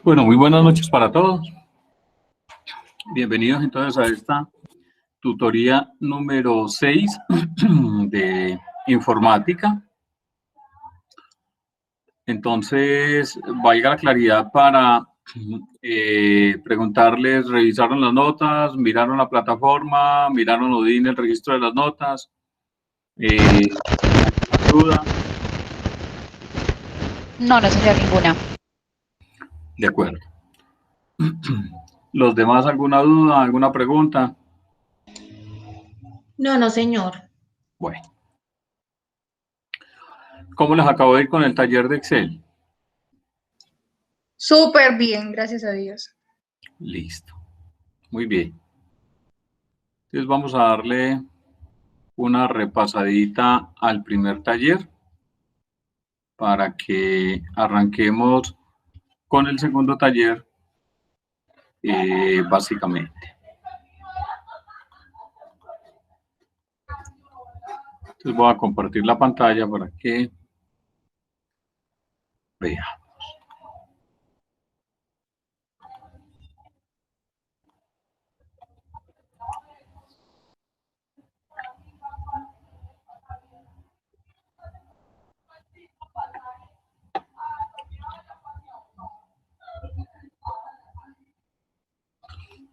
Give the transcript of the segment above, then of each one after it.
Bueno, muy buenas noches para todos. Bienvenidos entonces a esta tutoría número 6 de informática. Entonces, valga la claridad para preguntarles, ¿revisaron las notas? ¿Miraron la plataforma? ¿Miraron Odin el registro de las notas? ¿Duda? No, no señor, ninguna. De acuerdo. ¿Los demás alguna duda, alguna pregunta? No, señor. Bueno. ¿Cómo les acabo de ir con el taller de Excel? Súper bien, gracias a Dios. Listo. Muy bien. Entonces vamos a darle una repasadita al primer taller para que arranquemos con el segundo taller básicamente. Entonces voy a compartir la pantalla para que vean.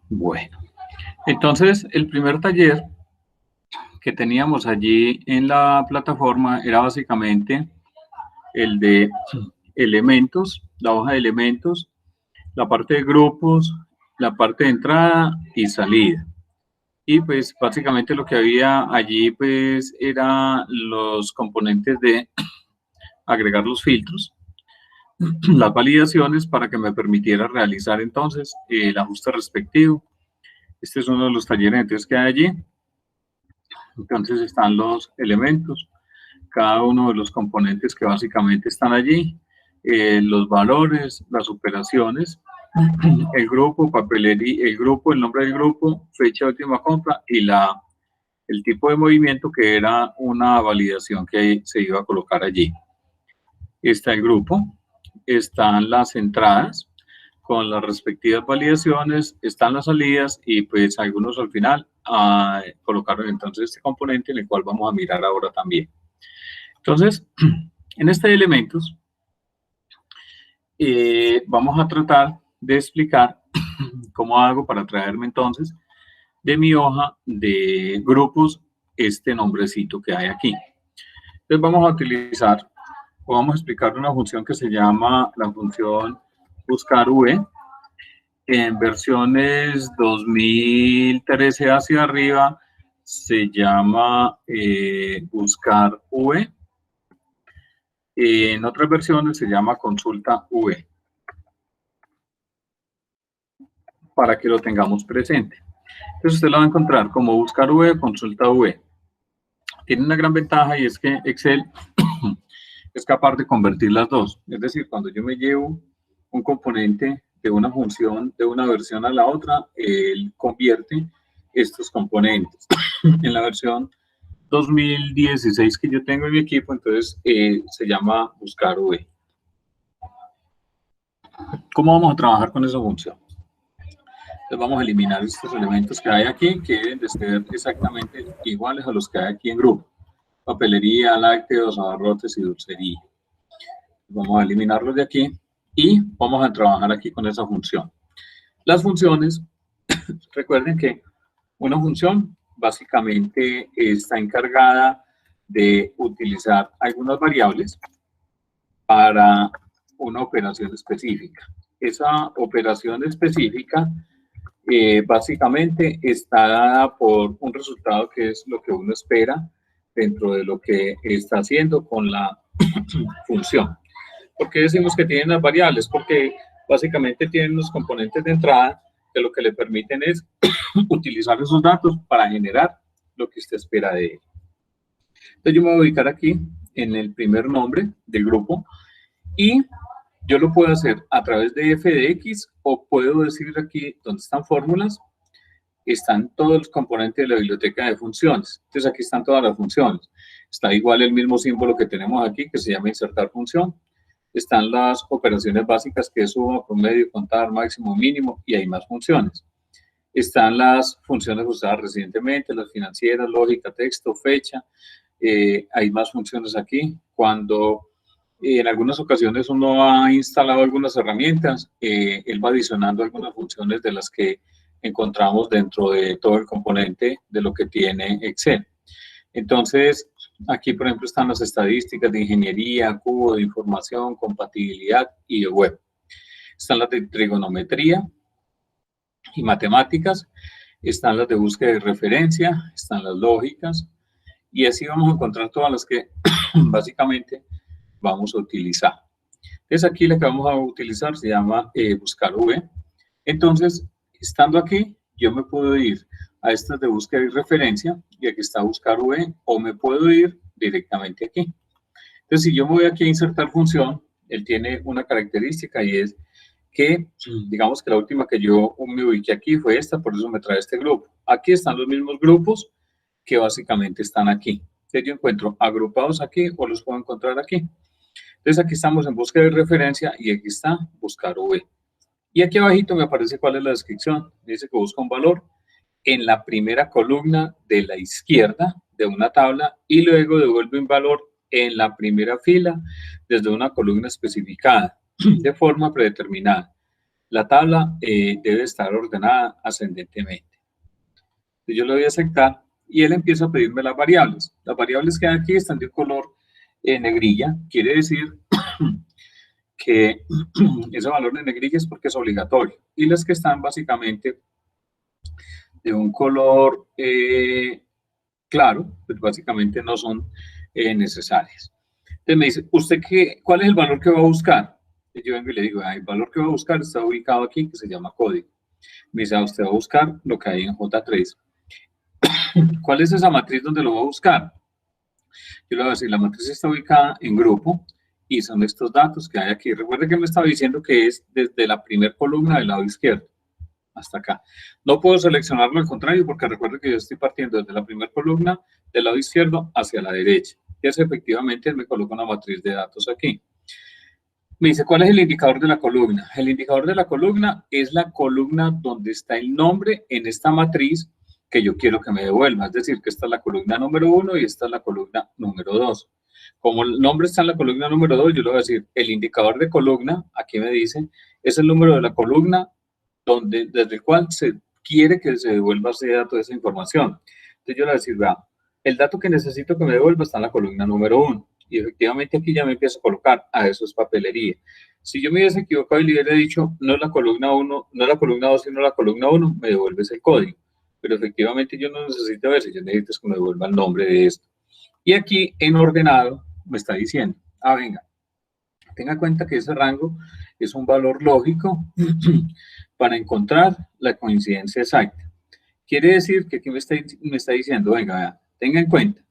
Bueno, entonces el primer taller que teníamos allí en la plataforma era básicamente el de elementos, la hoja de elementos, la parte de grupos, la parte de entrada y salida. Y pues básicamente lo que había allí pues era los componentes de agregar los filtros, las validaciones para que me permitiera realizar entonces el ajuste respectivo. Este es uno de los talleres entonces que hay allí. Entonces están los elementos, cada uno de los componentes que básicamente están allí, los valores, las operaciones, el grupo, papelería, el grupo, el nombre del grupo, fecha de última compra y el tipo de movimiento que era una validación que se iba a colocar allí. Está el grupo, están las entradas con las respectivas validaciones, están las salidas y pues algunos al final colocaron entonces este componente en el cual vamos a mirar ahora también. Entonces, en este elementos vamos a tratar de explicar cómo hago para traerme entonces de mi hoja de grupos este nombrecito que hay aquí. Entonces vamos a utilizar o vamos a explicar una función que se llama la función buscar V. En versiones 2013 hacia arriba se llama buscar V. En otras versiones se llama consulta V. Para que lo tengamos presente. Entonces usted lo va a encontrar como buscar V, consulta V. Tiene una gran ventaja y es que Excel es capaz de convertir las dos. Es decir, cuando yo me llevo un componente de una función de una versión a la otra, él convierte estos componentes. En la versión 2016 que yo tengo en mi equipo, entonces se llama buscar V. ¿Cómo vamos a trabajar con esa función? Entonces vamos a eliminar estos elementos que hay aquí, que deben de ser exactamente iguales a los que hay aquí en grupo. Papelería, lácteos, abarrotes y dulcería. Vamos a eliminarlos de aquí y vamos a trabajar aquí con esa función. Las funciones, recuerden que una función básicamente está encargada de utilizar algunas variables para una operación específica. Esa operación específica básicamente está dada por un resultado que es lo que uno espera dentro de lo que está haciendo con la función. ¿Por qué decimos que tienen las variables? Porque básicamente tienen los componentes de entrada que lo que le permiten es utilizar esos datos para generar lo que usted espera de él. Entonces yo me voy a ubicar aquí en el primer nombre del grupo y yo lo puedo hacer a través de f de x o puedo decir aquí donde están fórmulas, están todos los componentes de la biblioteca de funciones. Entonces aquí están todas las funciones. Está igual el mismo símbolo que tenemos aquí que se llama insertar función. están las operaciones básicas, que es suma, promedio, contar, máximo, mínimo, y hay más funciones. Están las funciones usadas recientemente, las financieras, lógica, texto, fecha. Hay más funciones aquí. Cuando en algunas ocasiones uno ha instalado algunas herramientas, él va adicionando algunas funciones de las que encontramos dentro de todo el componente de lo que tiene Excel. Entonces, aquí, por ejemplo, están las estadísticas de ingeniería, cubo de información, compatibilidad y de web. Están las de trigonometría y matemáticas, están las de búsqueda y referencia, están las lógicas, y así vamos a encontrar todas las que básicamente vamos a utilizar. Entonces, aquí la que vamos a utilizar se llama buscar V. Entonces, estando aquí, yo me puedo ir a estas de búsqueda y referencia, y aquí está buscar V, o me puedo ir directamente aquí. Entonces, si yo me voy aquí a insertar función, él tiene una característica, y es que, digamos que la última que yo me ubiqué aquí fue esta, por eso me trae este grupo. Aquí están los mismos grupos que básicamente están aquí. Entonces, yo encuentro agrupados aquí, o los puedo encontrar aquí. Entonces, aquí estamos en búsqueda y referencia, y aquí está buscar V. Y aquí abajito me aparece cuál es la descripción. Dice que busca un valor en la primera columna de la izquierda de una tabla, y luego devuelve un valor en la primera fila desde una columna especificada de forma predeterminada. La tabla debe estar ordenada ascendentemente. Entonces yo le voy a aceptar, y él empieza a pedirme las variables. Las variables que hay aquí están de color negrilla, quiere decir que ese valor de negrilla es porque es obligatorio, y las que están básicamente de un color claro, pues básicamente no son necesarias. Entonces me dice, ¿usted cuál es el valor que va a buscar? Y yo vengo y le digo, el valor que va a buscar está ubicado aquí, que se llama código. Me dice, usted va a buscar lo que hay en J3. ¿Cuál es esa matriz donde lo va a buscar? Yo le voy a decir, la matriz está ubicada en grupo, y son estos datos que hay aquí. Recuerde que me estaba diciendo que es desde la primera columna del lado izquierdo hasta acá. No puedo seleccionarlo al contrario, porque recuerde que yo estoy partiendo desde la primera columna del lado izquierdo hacia la derecha. Y es efectivamente, me coloca una matriz de datos aquí. Me dice, ¿cuál es el indicador de la columna? El indicador de la columna es la columna donde está el nombre en esta matriz que yo quiero que me devuelva. Es decir, que esta es la columna número 1 y esta es la columna número 2. Como el nombre está en la columna número 2, yo le voy a decir, el indicador de columna, aquí me dice, es el número de la columna desde el cual se quiere que se devuelva ese dato, esa información. Entonces yo le voy a decir, vea, el dato que necesito que me devuelva está en la columna número 1. Y efectivamente aquí ya me empiezo a colocar, eso es papelería. Si yo me hubiese equivocado y le hubiera dicho, no es la columna 1, no es la columna 2, sino la columna 1, me devuelves el código. Pero efectivamente yo no necesito ver si yo necesito que me devuelva el nombre de esto. Y aquí en ordenado me está diciendo, venga, tenga en cuenta que ese rango es un valor lógico para encontrar la coincidencia exacta. Quiere decir que aquí me está diciendo, venga, tenga en cuenta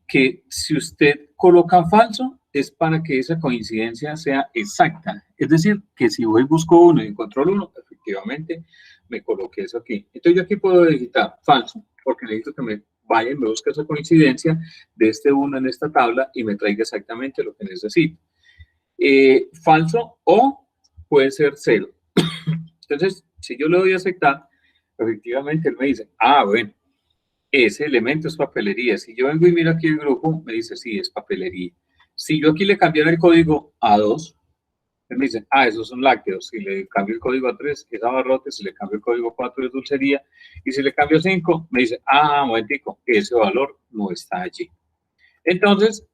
que si usted coloca falso, es para que esa coincidencia sea exacta. Es decir, que si voy busco 1 y encuentro el 1, efectivamente me coloque eso aquí. Entonces yo aquí puedo digitar falso, porque necesito que me vaya y me busque esa coincidencia de este 1 en esta tabla y me traiga exactamente lo que necesito. Falso, o puede ser 0. Entonces, si yo le doy a aceptar, efectivamente él me dice, bueno, ese elemento es papelería. Si yo vengo y miro aquí el grupo, me dice, sí, es papelería. Si yo aquí le cambiara el código a 2, él me dice, esos son lácteos. Si le cambio el código a 3, es abarrote. Si le cambio el código a 4, es dulcería. Y si le cambio a 5, me dice, momentico, ese valor no está allí. Entonces,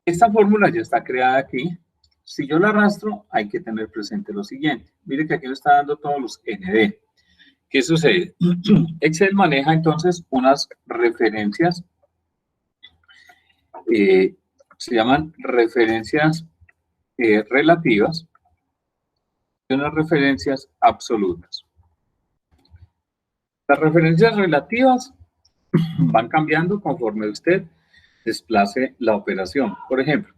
esta fórmula ya está creada aquí. Si yo la arrastro, hay que tener presente lo siguiente. Mire que aquí me está dando todos los ND. ¿Qué sucede? Excel maneja entonces unas referencias, se llaman referencias relativas y unas referencias absolutas. Las referencias relativas van cambiando conforme usted desplace la operación. Por ejemplo,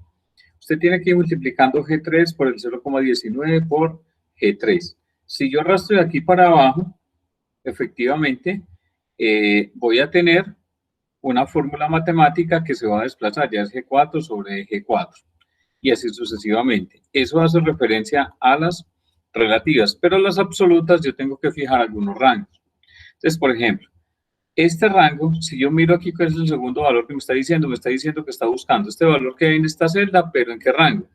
usted tiene que ir multiplicando G3 por el 0,19 por G3. Si yo arrastro de aquí para abajo, efectivamente, voy a tener una fórmula matemática que se va a desplazar, ya es G4 sobre G4. y así sucesivamente. Eso hace referencia a las relativas, pero las absolutas yo tengo que fijar algunos rangos. Entonces, por ejemplo, este rango, si yo miro aquí cuál es el segundo valor que me está diciendo que está buscando este valor que hay en esta celda, pero ¿en qué rango?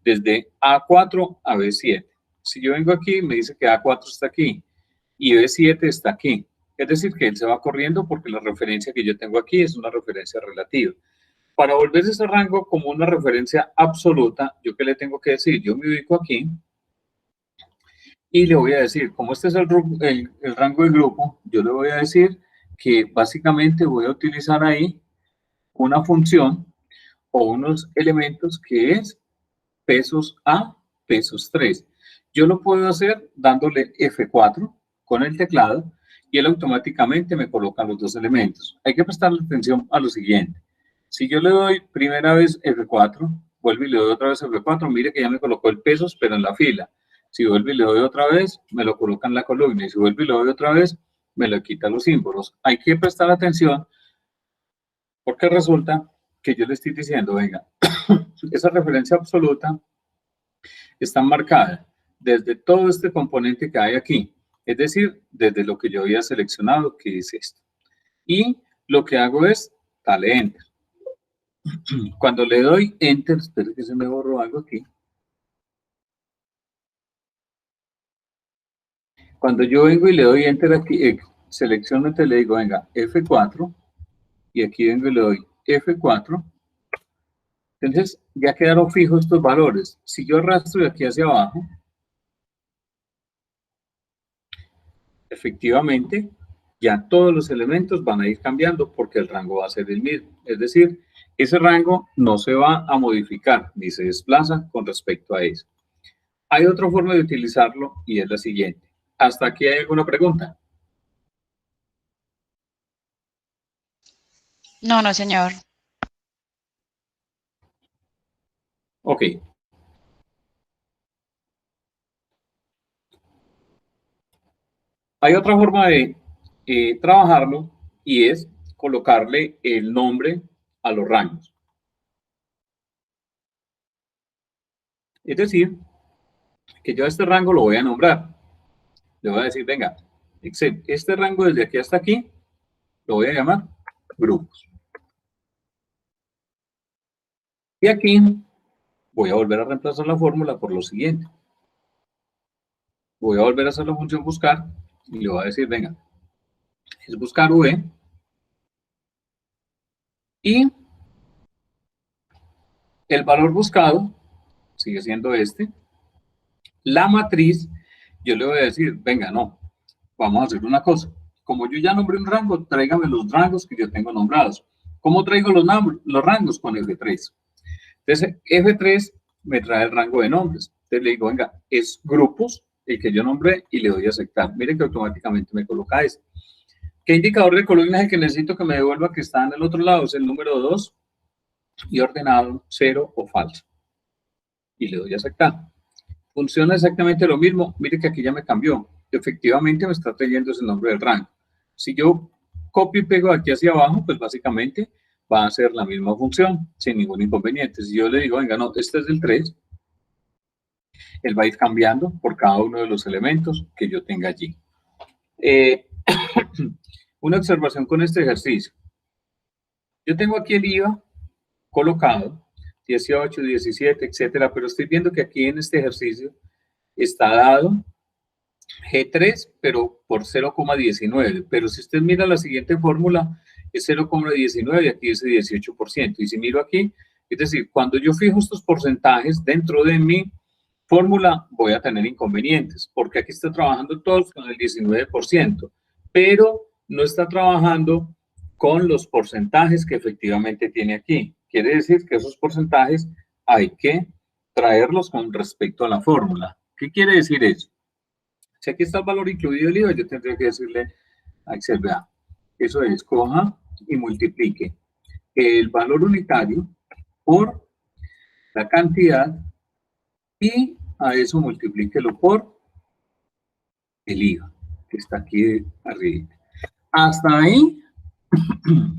Desde A4 a B7. Si yo vengo aquí, me dice que A4 está aquí y B7 está aquí. Es decir, que él se va corriendo porque la referencia que yo tengo aquí es una referencia relativa. Para volver ese rango como una referencia absoluta, ¿yo qué le tengo que decir? Yo me ubico aquí y le voy a decir, como este es el rango del grupo, yo le voy a decir que básicamente voy a utilizar ahí una función o unos elementos que es pesos A, pesos 3. Yo lo puedo hacer dándole F4 con el teclado y él automáticamente me coloca los dos elementos. Hay que prestarle atención a lo siguiente. Si yo le doy primera vez F4, vuelvo y le doy otra vez F4, mire que ya me colocó el pesos, pero en la fila. Si vuelvo y le doy otra vez, me lo coloca en la columna. Y si vuelvo y le doy otra vez, me lo quita los símbolos. Hay que prestar atención porque resulta que yo le estoy diciendo, venga, esa referencia absoluta está marcada desde todo este componente que hay aquí, es decir, desde lo que yo había seleccionado, que es esto. Y lo que hago es darle Enter. Cuando le doy Enter, espero que se me borró algo aquí. Cuando yo vengo y le doy Enter aquí, selecciono, entonces le digo, venga, F4, y aquí vengo y le doy F4, entonces ya quedaron fijos estos valores. Si yo arrastro de aquí hacia abajo, efectivamente, ya todos los elementos van a ir cambiando porque el rango va a ser el mismo. Es decir, ese rango no se va a modificar ni se desplaza con respecto a eso. Hay otra forma de utilizarlo y es la siguiente. ¿Hasta aquí hay alguna pregunta? No, no, señor. Ok. Hay otra forma de trabajarlo y es colocarle el nombre a los rangos. Es decir, que yo a este rango lo voy a nombrar. Le voy a decir, venga, Excel, este rango desde aquí hasta aquí lo voy a llamar grupos. Y aquí voy a volver a reemplazar la fórmula por lo siguiente. Voy a volver a hacer la función buscar y le voy a decir, venga, es buscar V y el valor buscado sigue siendo este. La matriz, yo le voy a decir, venga, no, vamos a hacer una cosa. Como yo ya nombré un rango, tráigame los rangos que yo tengo nombrados. ¿Cómo traigo los rangos? Con F3. Entonces, F3 me trae el rango de nombres. Entonces le digo, venga, es grupos, el que yo nombré, y le doy a aceptar. Miren que automáticamente me coloca ese. ¿Qué indicador de columna es el que necesito que me devuelva que está en el otro lado? Es el número 2 y ordenado 0 o falso. Y le doy a aceptar. Funciona exactamente lo mismo. Mire que aquí ya me cambió. Efectivamente me está trayendo ese nombre del rango. Si yo copio y pego aquí hacia abajo, pues básicamente va a ser la misma función sin ningún inconveniente. Si yo le digo, venga, no, este es del 3, él va a ir cambiando por cada uno de los elementos que yo tenga allí. Una observación con este ejercicio. Yo tengo aquí el IVA colocado, 18, 17, etcétera, pero estoy viendo que aquí en este ejercicio está dado G3, pero por 0,19. Pero si usted mira la siguiente fórmula, es 0,19 y aquí dice 18%. Y si miro aquí, es decir, cuando yo fijo estos porcentajes dentro de mi fórmula, voy a tener inconvenientes, porque aquí está trabajando todos con el 19%, pero no está trabajando con los porcentajes que efectivamente tiene aquí. Quiere decir que esos porcentajes hay que traerlos con respecto a la fórmula. ¿Qué quiere decir eso? Si aquí está el valor incluido el IVA, yo tendría que decirle a Excel, vea, eso es, coja y multiplique el valor unitario por la cantidad y a eso multiplíquelo por el IVA, que está aquí arriba. Hasta ahí,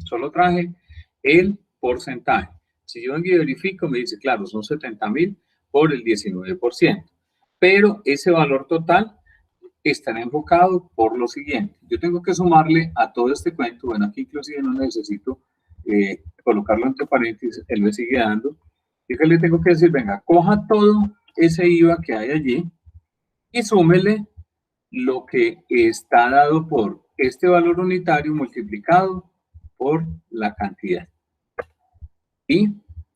solo traje el porcentaje. Si yo vengo y verifico, me dice, claro, son 70.000 por el 19%, pero ese valor total estará enfocado por lo siguiente. Yo tengo que sumarle a todo este cuento, bueno, aquí inclusive no necesito colocarlo entre paréntesis, él me sigue dando, y que le tengo que decir, venga, coja todo ese IVA que hay allí y súmele lo que está dado por este valor unitario multiplicado por la cantidad. Y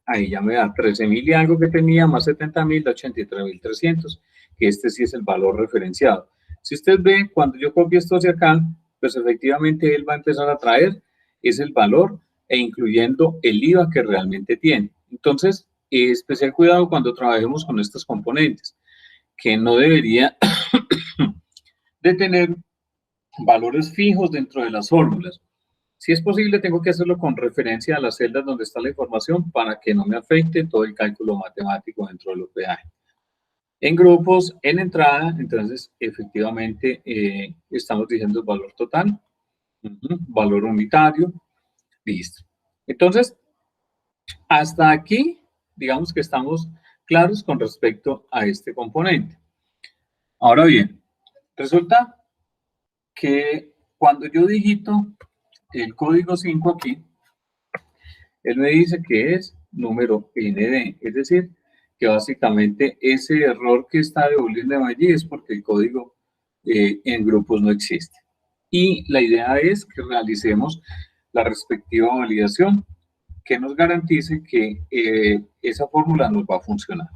ahí ya me da 13.000 y algo que tenía, más 70.000, 83.300, que este sí es el valor referenciado. Si usted ve, cuando yo copio esto hacia acá, pues efectivamente él va a empezar a traer es el valor e incluyendo el IVA que realmente tiene. Entonces, especial cuidado cuando trabajemos con estos componentes, que no debería de tener valores fijos dentro de las fórmulas. Si es posible, tengo que hacerlo con referencia a las celdas donde está la información para que no me afecte todo el cálculo matemático dentro de los peajes. En grupos, en entrada, entonces, efectivamente, estamos diciendo el valor total, valor unitario, listo. Entonces, hasta aquí, digamos que estamos claros con respecto a este componente. Ahora bien, resulta que cuando yo digito el código 5 aquí, él me dice que es número ND, es decir, que básicamente ese error que está devolviendo allí es porque el código en grupos no existe. Y la idea es que realicemos la respectiva validación que nos garantice que esa fórmula nos va a funcionar.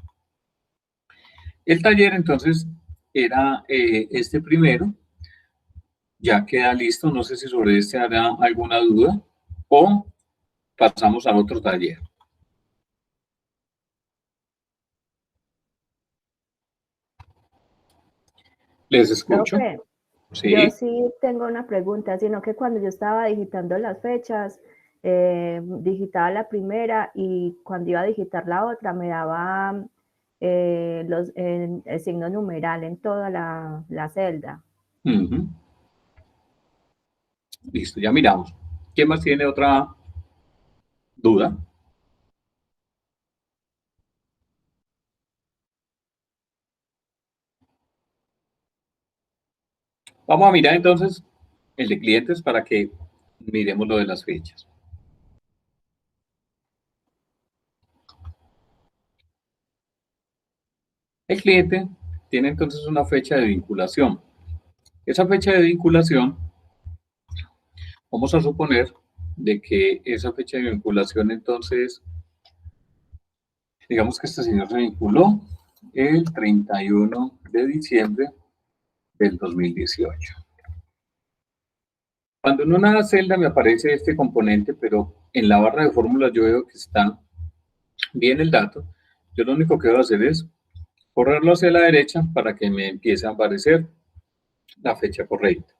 El taller entonces era este primero, ya queda listo, no sé si sobre este hará alguna duda o pasamos al otro taller. Les escucho. Profe, Sí. yo sí tengo una pregunta, sino que cuando yo estaba digitando las fechas, digitaba la primera y cuando iba a digitar la otra me daba el signo numeral en toda la celda. Listo, ya miramos. ¿Quién más tiene otra duda? Vamos a mirar entonces el de clientes para que miremos lo de las fechas. El cliente tiene entonces una fecha de vinculación. Esa fecha de vinculación, vamos a suponer de que esa fecha de vinculación entonces, digamos que este señor se vinculó el 31 de diciembre del 2018. Cuando en una celda me aparece este componente, pero en la barra de fórmulas yo veo que está bien el dato, yo lo único que voy a hacer es correrlo hacia la derecha para que me empiece a aparecer la fecha correcta.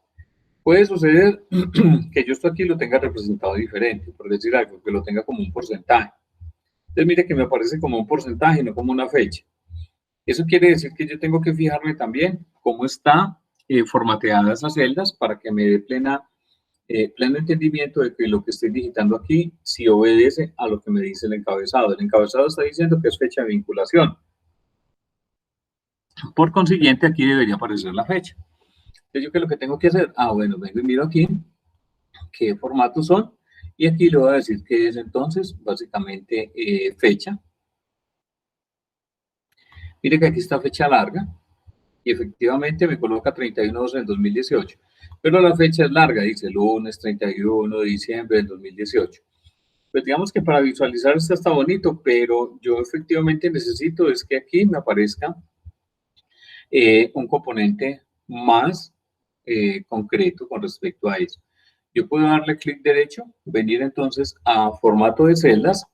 Puede suceder que yo esto aquí lo tenga representado diferente, por decir algo, que lo tenga como un porcentaje. Entonces mire que me aparece como un porcentaje, no como una fecha. Eso quiere decir que yo tengo que fijarme también cómo está formateadas esas celdas para que me dé pleno entendimiento de que lo que estoy digitando aquí sí obedece a lo que me dice el encabezado. El encabezado está diciendo que es fecha de vinculación. Por consiguiente, aquí debería aparecer la fecha. Entonces, ¿yo qué es lo que tengo que hacer? Bueno, vengo y miro aquí qué formatos son y aquí le voy a decir que es entonces básicamente fecha. Mire que aquí está fecha larga y efectivamente me coloca 31 del 2018, pero la fecha es larga, dice lunes 31 de diciembre del 2018. Pues digamos que para visualizar está bonito, pero yo efectivamente necesito es que aquí me aparezca un componente más concreto con respecto a eso. Yo puedo darle clic derecho, venir entonces a formato de celdas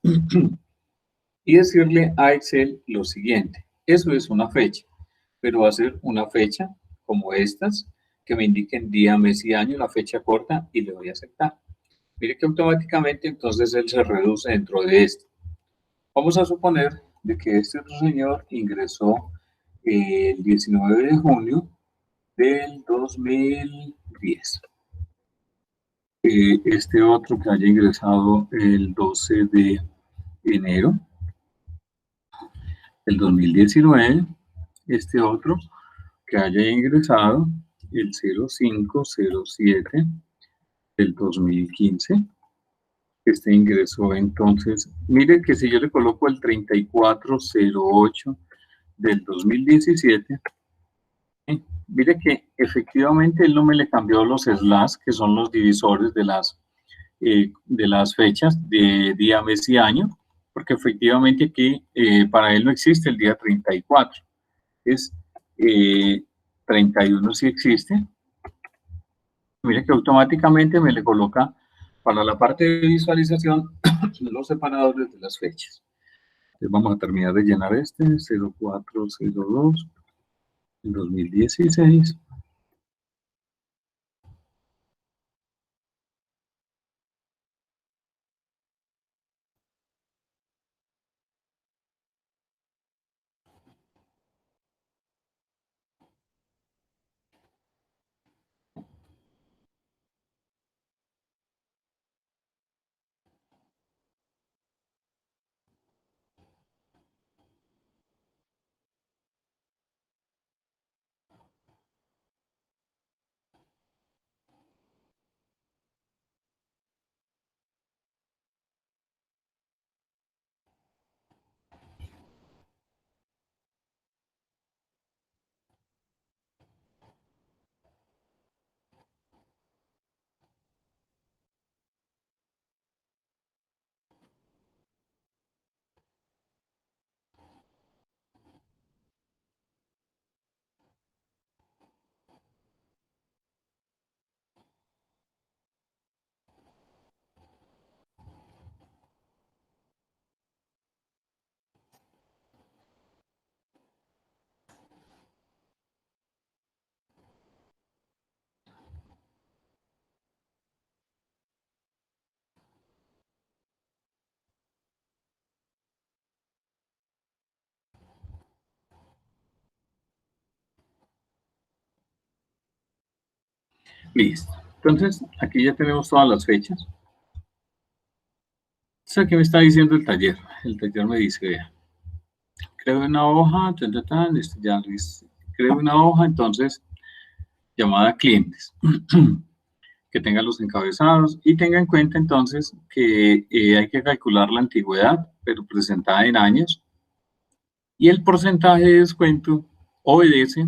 y decirle a Excel lo siguiente. Eso es una fecha, pero va a ser una fecha como estas que me indiquen día, mes y año, la fecha corta y le voy a aceptar. Mire que automáticamente entonces él se reduce dentro de esto. Vamos a suponer de que este otro señor ingresó el 19 de junio del 2010. Este otro que haya ingresado el 12 de enero del 2019, este otro que haya ingresado el 0507 del 2015. Este ingresó entonces, mire que si yo le coloco el 3408 del 2017, mire que efectivamente él no me le cambió los slash, que son los divisores de las fechas de día, mes y año, porque efectivamente aquí para él no existe el día 34, es 31 sí existe. Mire que automáticamente me le coloca para la parte de visualización los separadores de las fechas. Entonces vamos a terminar de llenar este 0402 2016. Listo. Entonces, aquí ya tenemos todas las fechas. Entonces, aquí me está diciendo el taller. El taller me dice, vea, creo una hoja, ya creo una hoja, entonces, llamada clientes, que tenga los encabezados y tenga en cuenta entonces que hay que calcular la antigüedad, pero presentada en años, y el porcentaje de descuento obedece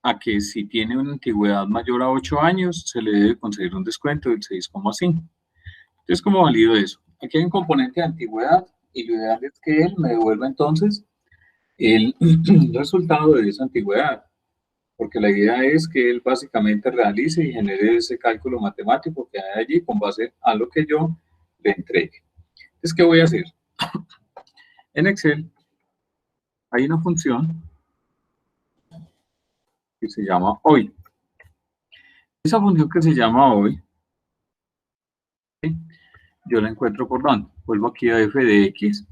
a que si tiene una antigüedad mayor a 8 años, se le debe conceder un descuento del 6,5. Entonces, ¿cómo valido eso? Aquí hay un componente de antigüedad y lo ideal es que él me devuelva entonces el resultado de esa antigüedad, porque la idea es que él básicamente realice y genere ese cálculo matemático que hay allí con base a lo que yo le entregue. Entonces, ¿qué voy a hacer? En Excel hay una función que se llama hoy. Esa función que se llama hoy, ¿sí? Yo la encuentro por dónde. Vuelvo aquí a f de x.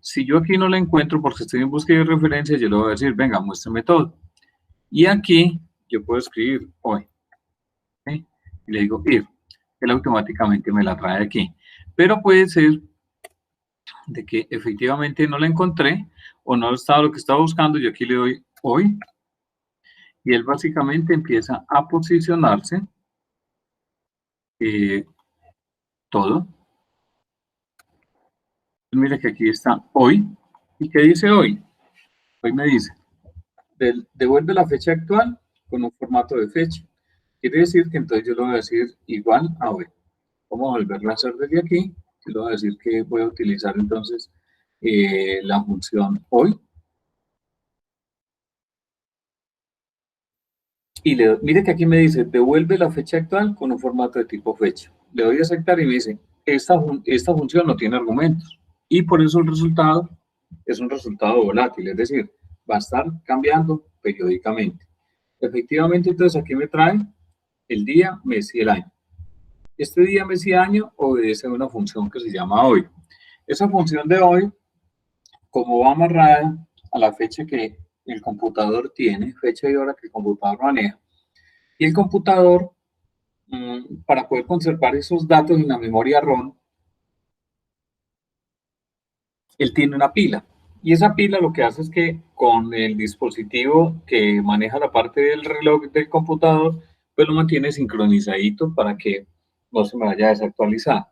Si yo aquí no la encuentro porque estoy en búsqueda de referencia, yo le voy a decir, venga, muéstrame todo. Y aquí yo puedo escribir hoy. ¿Sí? Y le digo ir. Él automáticamente me la trae aquí. Pero puede ser de que efectivamente no la encontré o no estaba lo que estaba buscando. Yo aquí le doy hoy. Y él básicamente empieza a posicionarse todo. Mira que aquí está hoy. ¿Y qué dice hoy? Hoy me dice, devuelve la fecha actual con un formato de fecha. Quiere decir que entonces yo le voy a decir igual a hoy. Vamos a volverlo a hacer desde aquí. Yo le voy a decir que voy a utilizar entonces la función hoy. Y mire que aquí me dice, devuelve la fecha actual con un formato de tipo fecha. Le doy a aceptar y me dice, esta función no tiene argumentos. Y por eso el resultado es un resultado volátil, es decir, va a estar cambiando periódicamente. Efectivamente, entonces aquí me trae el día, mes y el año. Este día, mes y año obedece a una función que se llama hoy. Esa función de hoy, como va amarrada a la fecha que el computador tiene, fecha y hora que el computador maneja, y el computador, para poder conservar esos datos en la memoria ROM, él tiene una pila. Y esa pila lo que hace es que con el dispositivo que maneja la parte del reloj del computador, pues lo mantiene sincronizadito para que no se me vaya a desactualizar.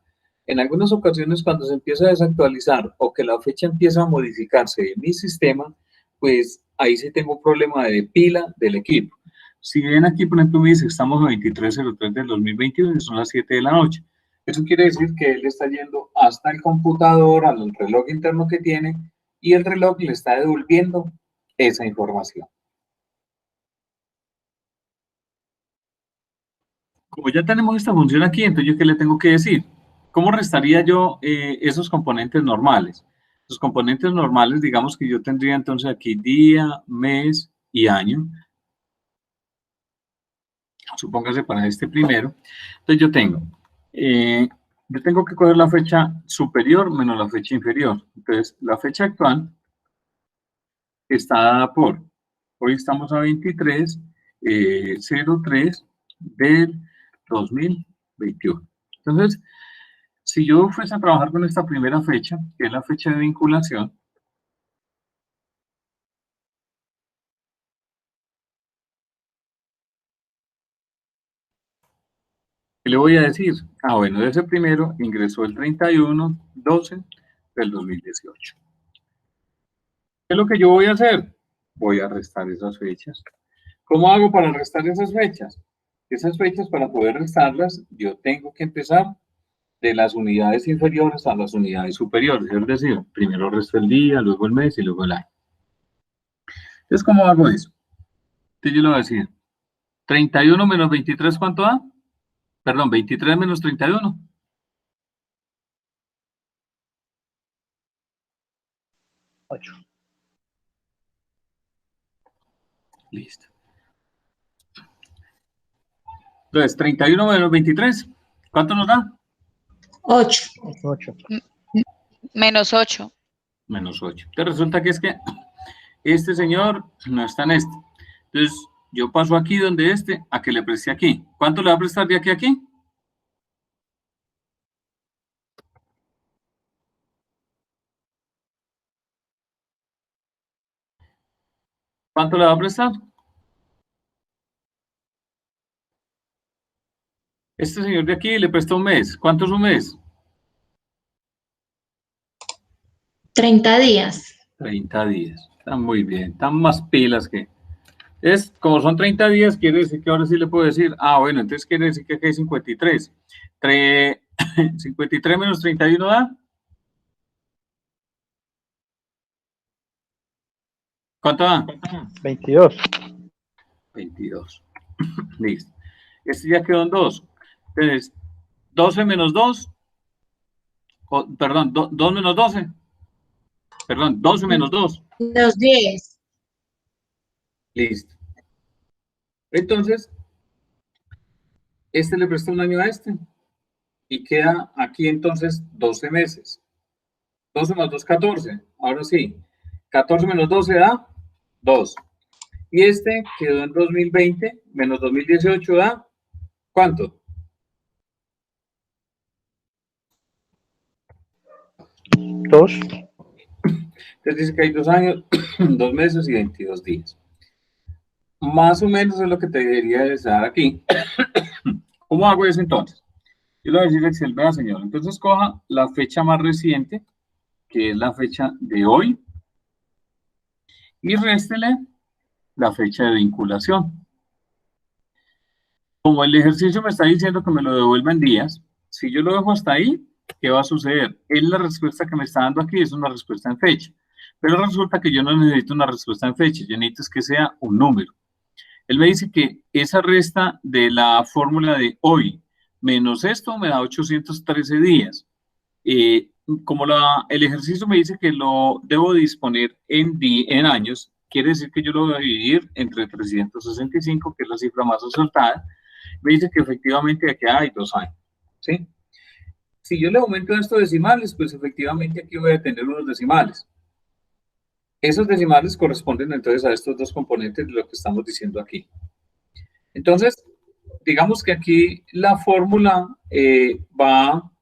En algunas ocasiones cuando se empieza a desactualizar o que la fecha empieza a modificarse de mi sistema, pues ahí sí tengo un problema de pila del equipo. Si ven aquí, por ejemplo, me dice, estamos a 23:03 del 2021 y son las 7 de la noche. Eso quiere decir que él está yendo hasta el computador, al reloj interno que tiene, y el reloj le está devolviendo esa información. Como ya tenemos esta función aquí, entonces, ¿yo qué le tengo que decir? ¿Cómo restaría yo esos componentes normales? Los componentes normales, digamos que yo tendría entonces aquí día, mes y año. Supóngase para este primero. Entonces yo tengo que coger la fecha superior menos la fecha inferior. Entonces, la fecha actual está dada por, hoy estamos a 23/03 del 2021. Entonces, si yo fuese a trabajar con esta primera fecha, que es la fecha de vinculación, ¿qué le voy a decir? Ah, bueno, de ese primero ingresó el 31/12 del 2018. ¿Qué es lo que yo voy a hacer? Voy a restar esas fechas. ¿Cómo hago para restar esas fechas? Esas fechas, para poder restarlas, yo tengo que empezar de las unidades inferiores a las unidades superiores. Es decir, primero resto el día, luego el mes y luego el año. Entonces, ¿cómo hago eso? Entonces yo le voy a decir, 31 menos 23, ¿cuánto da? Perdón, 23 menos 31. 8. Listo. Entonces, 31 menos 23, ¿cuánto nos da? 8. 8. Menos 8. Menos 8. Entonces resulta que es que este señor no está en este. Entonces, yo paso aquí donde este a que le preste aquí. ¿Cuánto le va a prestar de aquí a aquí? ¿Cuánto le va a prestar? Este señor de aquí le presta un mes. ¿Cuánto es un mes? 30 días. 30 días. Están muy bien. Están más pilas que... Como son 30 días, quiere decir que ahora sí le puedo decir, bueno, entonces quiere decir que aquí hay 53. 53 menos 31 da. ¿Cuánto da? 22. 22. Listo. Este ya quedó en 2. Entonces, 12 menos 2. Perdón, 2 menos 12. Perdón, 12 menos 2. Los 10. Listo. Entonces, este le presta un año a este. Y queda aquí entonces 12 meses. 12 más 2, 14. Ahora sí. 14 menos 12 da 2. Y este quedó en 2020 menos 2018 da ¿cuánto? 2. Entonces dice que hay 2 años, 2 meses y 22 días. Más o menos es lo que te debería de dar aquí. ¿Cómo hago eso entonces? Yo le voy a decir a Excel, vea señor, entonces coja la fecha más reciente, que es la fecha de hoy, y réstele la fecha de vinculación. Como el ejercicio me está diciendo que me lo devuelva en días, si yo lo dejo hasta ahí, ¿qué va a suceder? La respuesta que me está dando aquí es una respuesta en fecha, pero resulta que yo no necesito una respuesta en fecha, yo necesito es que sea un número. Él me dice que esa resta de la fórmula de hoy menos esto me da 813 días. Como el ejercicio me dice que lo debo disponer en años, quiere decir que yo lo voy a dividir entre 365, que es la cifra más acertada. Me dice que efectivamente aquí hay 2 años. ¿Sí? Si yo le aumento estos decimales, pues efectivamente aquí voy a tener unos decimales. Esos decimales corresponden entonces a estos dos componentes de lo que estamos diciendo aquí. Entonces, digamos que aquí la fórmula va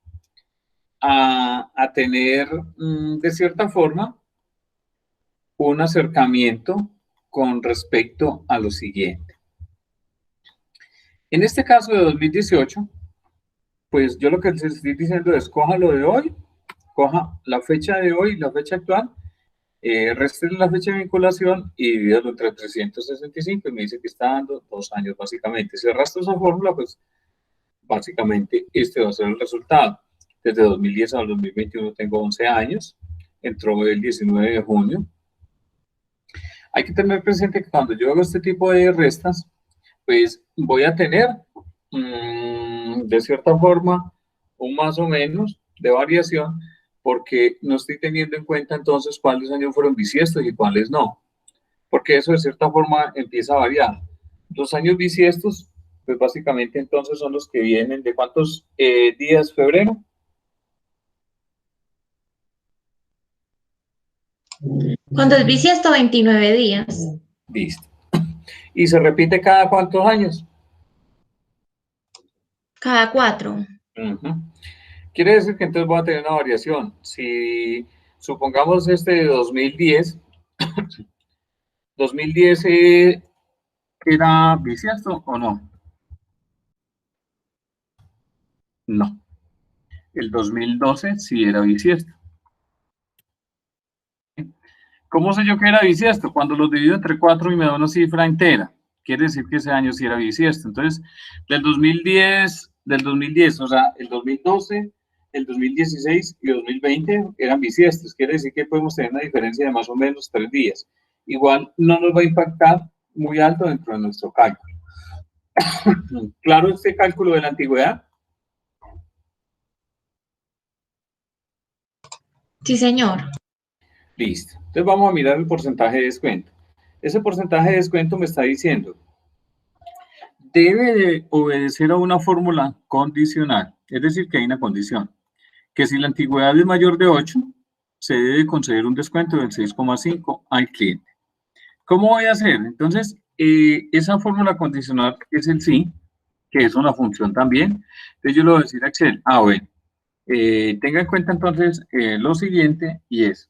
a tener, de cierta forma, un acercamiento con respecto a lo siguiente. En este caso de 2018, pues yo lo que les estoy diciendo es, coja lo de hoy, coja la fecha de hoy, la fecha actual, reste la fecha de vinculación y divídalo entre 365 y me dice que está dando 2 años básicamente. Si arrastro esa fórmula, pues básicamente este va a ser el resultado. Desde 2010 al 2021 tengo 11 años, entró el 19 de junio. Hay que tener presente que cuando yo hago este tipo de restas, pues voy a tener, de cierta forma, un más o menos de variación, porque no estoy teniendo en cuenta entonces cuáles años fueron bisiestos y cuáles no, porque eso de cierta forma empieza a variar. Los años bisiestos, pues básicamente entonces son los que vienen de ¿cuántos días? ¿Febrero? Cuando es bisiesto, 29 días. Listo. ¿Y se repite cada cuántos años? Cada 4. Quiere decir que entonces voy a tener una variación. Si supongamos este de 2010, 2010 ¿era bisiesto o no? No. El 2012 sí era bisiesto. ¿Cómo sé yo que era bisiesto? Cuando los divido entre 4 y me da una cifra entera. Quiere decir que ese año sí era bisiesto. Entonces, del 2010, o sea, el 2012, el 2016 y 2020 eran bisiestos. Quiere decir que podemos tener una diferencia de más o menos 3 días. Igual no nos va a impactar muy alto dentro de nuestro cálculo. ¿Claro este cálculo de la antigüedad? Sí, señor. Listo. Entonces vamos a mirar el porcentaje de descuento. Ese porcentaje de descuento me está diciendo, debe de obedecer a una fórmula condicional, es decir, que hay una condición, que si la antigüedad es mayor de 8, se debe conceder un descuento del 6,5 al cliente. ¿Cómo voy a hacer? Entonces, esa fórmula condicional es el sí, que es una función también. Entonces yo le voy a decir a Excel, bueno, tenga en cuenta entonces lo siguiente y es,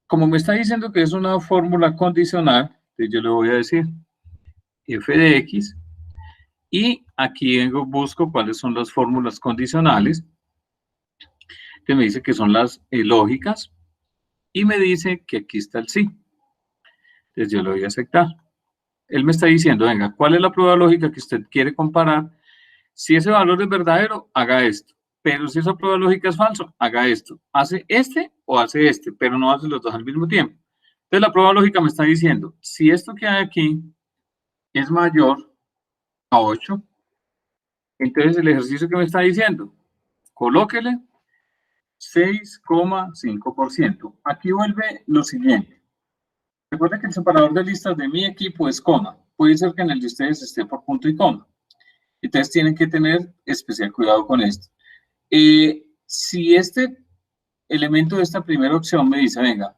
como me está diciendo que es una fórmula condicional, entonces yo le voy a decir f de x y aquí busco cuáles son las fórmulas condicionales, que me dice que son las lógicas y me dice que aquí está el sí. Entonces yo le voy a aceptar. Él me está diciendo, venga, ¿cuál es la prueba lógica que usted quiere comparar? Si ese valor es verdadero, haga esto. Pero si esa prueba lógica es falso, haga esto. Hace este o hace este, pero no hace los dos al mismo tiempo. Entonces la prueba lógica me está diciendo, si esto que hay aquí es mayor a 8, entonces el ejercicio que me está diciendo, colóquele 6,5%. Aquí vuelve lo siguiente. Recuerden que el separador de listas de mi equipo es coma. Puede ser que en el de ustedes esté por punto y coma. Entonces tienen que tener especial cuidado con esto. Si este elemento de esta primera opción me dice, venga,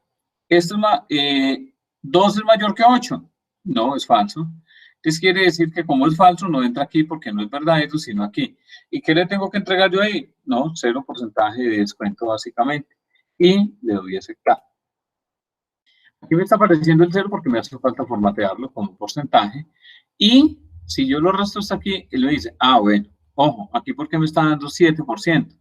esto es 2 es mayor que 8. No, es falso. Entonces quiere decir que como es falso, no entra aquí porque no es verdadero, sino aquí. ¿Y qué le tengo que entregar yo ahí? No, 0% de descuento básicamente. Y le doy a aceptar. Aquí me está apareciendo el 0 porque me hace falta formatearlo como porcentaje. Y si yo lo arrastro hasta aquí, él me dice, bueno, ojo, aquí porque me está dando 7%.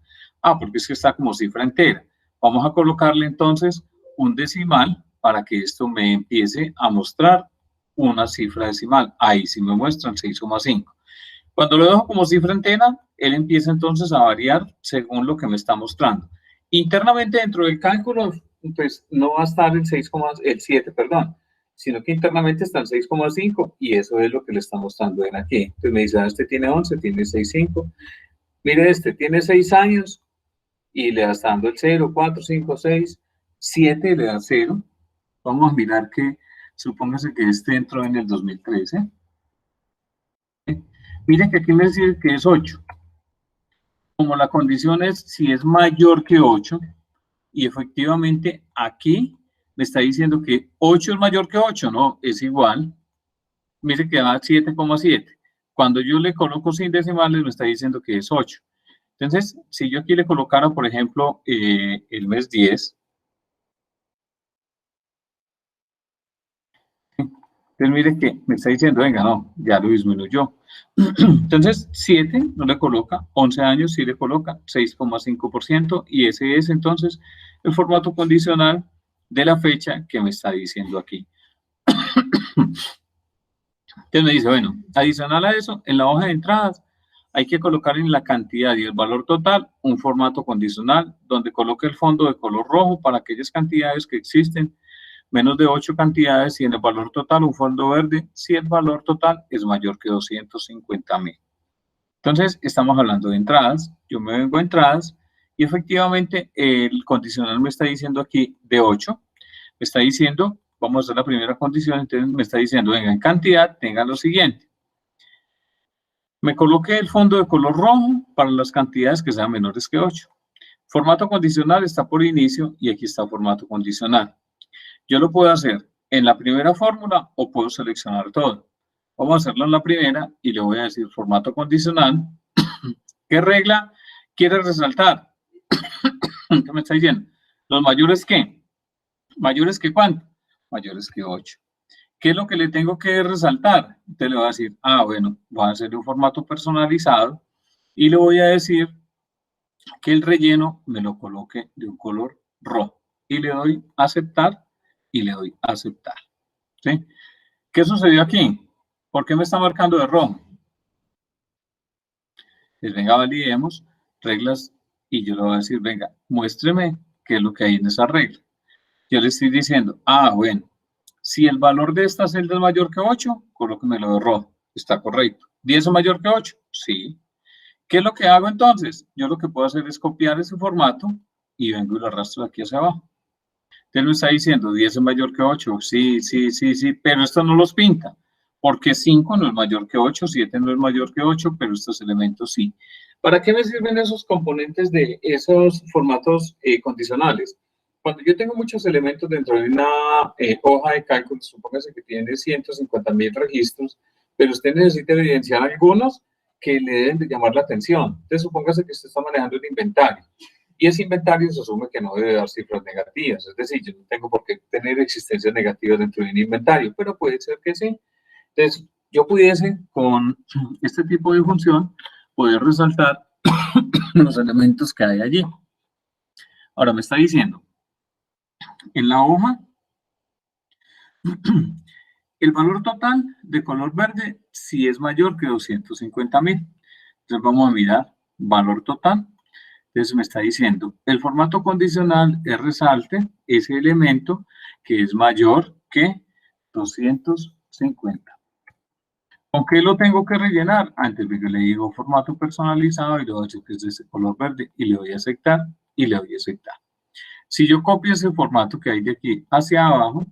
Porque es que está como cifra entera. Vamos a colocarle entonces un decimal para que esto me empiece a mostrar una cifra decimal. Ahí sí me muestran 6,5. Cuando lo dejo como cifra entera, él empieza entonces a variar según lo que me está mostrando. Internamente dentro del cálculo, pues no va a estar el 7, sino que internamente está el 6,5 y eso es lo que le está mostrando él aquí. Entonces me dice, este tiene 11, tiene 6,5. Mire, este tiene 6 años y le está dando el 0, 4, 5, 6, 7 le da 0. Vamos a mirar que, supóngase que este entró en el 2013. Miren que aquí me dice que es 8. Como la condición es si es mayor que 8, y efectivamente aquí me está diciendo que 8 es mayor que 8, no, es igual. Mire que da 7,7. Cuando yo le coloco sin decimales me está diciendo que es 8. Entonces, si yo aquí le colocara, por ejemplo, el mes 10, entonces mire que me está diciendo, venga, no, ya lo disminuyó. Entonces, 7 no le coloca, 11 años sí le coloca 6,5%, y ese es entonces el formato condicional de la fecha que me está diciendo aquí. Entonces me dice, bueno, adicional a eso, en la hoja de entradas hay que colocar en la cantidad y el valor total un formato condicional donde coloque el fondo de color rojo para aquellas cantidades que existen menos de 8 cantidades, y en el valor total un fondo verde si el valor total es mayor que 250.000. Entonces, estamos hablando de entradas. Yo me vengo a entradas y efectivamente el condicional me está diciendo aquí de 8. Me está diciendo, vamos a hacer la primera condición, entonces me está diciendo, venga, en cantidad tenga lo siguiente. Me coloqué el fondo de color rojo para las cantidades que sean menores que 8. Formato condicional está por inicio y aquí está formato condicional. Yo lo puedo hacer en la primera fórmula o puedo seleccionar todo. Vamos a hacerlo en la primera y le voy a decir formato condicional. ¿Qué regla quiere resaltar? ¿Qué me está diciendo? ¿Los mayores qué? ¿Mayores que cuánto? Mayores que 8. ¿Qué es lo que le tengo que resaltar? Entonces le voy a decir, bueno, voy a hacer un formato personalizado y le voy a decir que el relleno me lo coloque de un color rojo. Y le doy a aceptar y le doy a aceptar. ¿Sí? ¿Qué sucedió aquí? ¿Por qué me está marcando de rojo? Pues venga, validemos reglas y yo le voy a decir, venga, muéstreme qué es lo que hay en esa regla. Yo le estoy diciendo, bueno, si el valor de esta celda es mayor que 8, colóquemelo de rojo. Está correcto. ¿10 es mayor que 8? Sí. ¿Qué es lo que hago entonces? Yo lo que puedo hacer es copiar ese formato y vengo y lo arrastro aquí hacia abajo. Entonces me está diciendo 10 es mayor que 8. Sí, pero esto no los pinta. Porque 5 no es mayor que 8, 7 no es mayor que 8, pero estos elementos sí. ¿Para qué me sirven esos componentes de esos formatos condicionales? Cuando yo tengo muchos elementos dentro de una hoja de cálculo, supóngase que tiene 150.000 registros, pero usted necesita evidenciar algunos que le deben de llamar la atención. Entonces, supóngase que usted está manejando un inventario, y ese inventario se asume que no debe dar cifras negativas, es decir, yo no tengo por qué tener existencias negativas dentro de un inventario, pero puede ser que sí. Entonces, yo pudiese, con este tipo de función, poder resaltar los elementos que hay allí. Ahora me está diciendo, en la hoja, el valor total de color verde si es mayor que 250.000. Entonces vamos a mirar valor total. Entonces me está diciendo, el formato condicional es resalte ese elemento que es mayor que 250. ¿Con qué lo tengo que rellenar? Antes de que le digo formato personalizado y le voy a decir que es de ese color verde y le doy a aceptar y le doy a aceptar. Si yo copio ese formato que hay de aquí hacia abajo,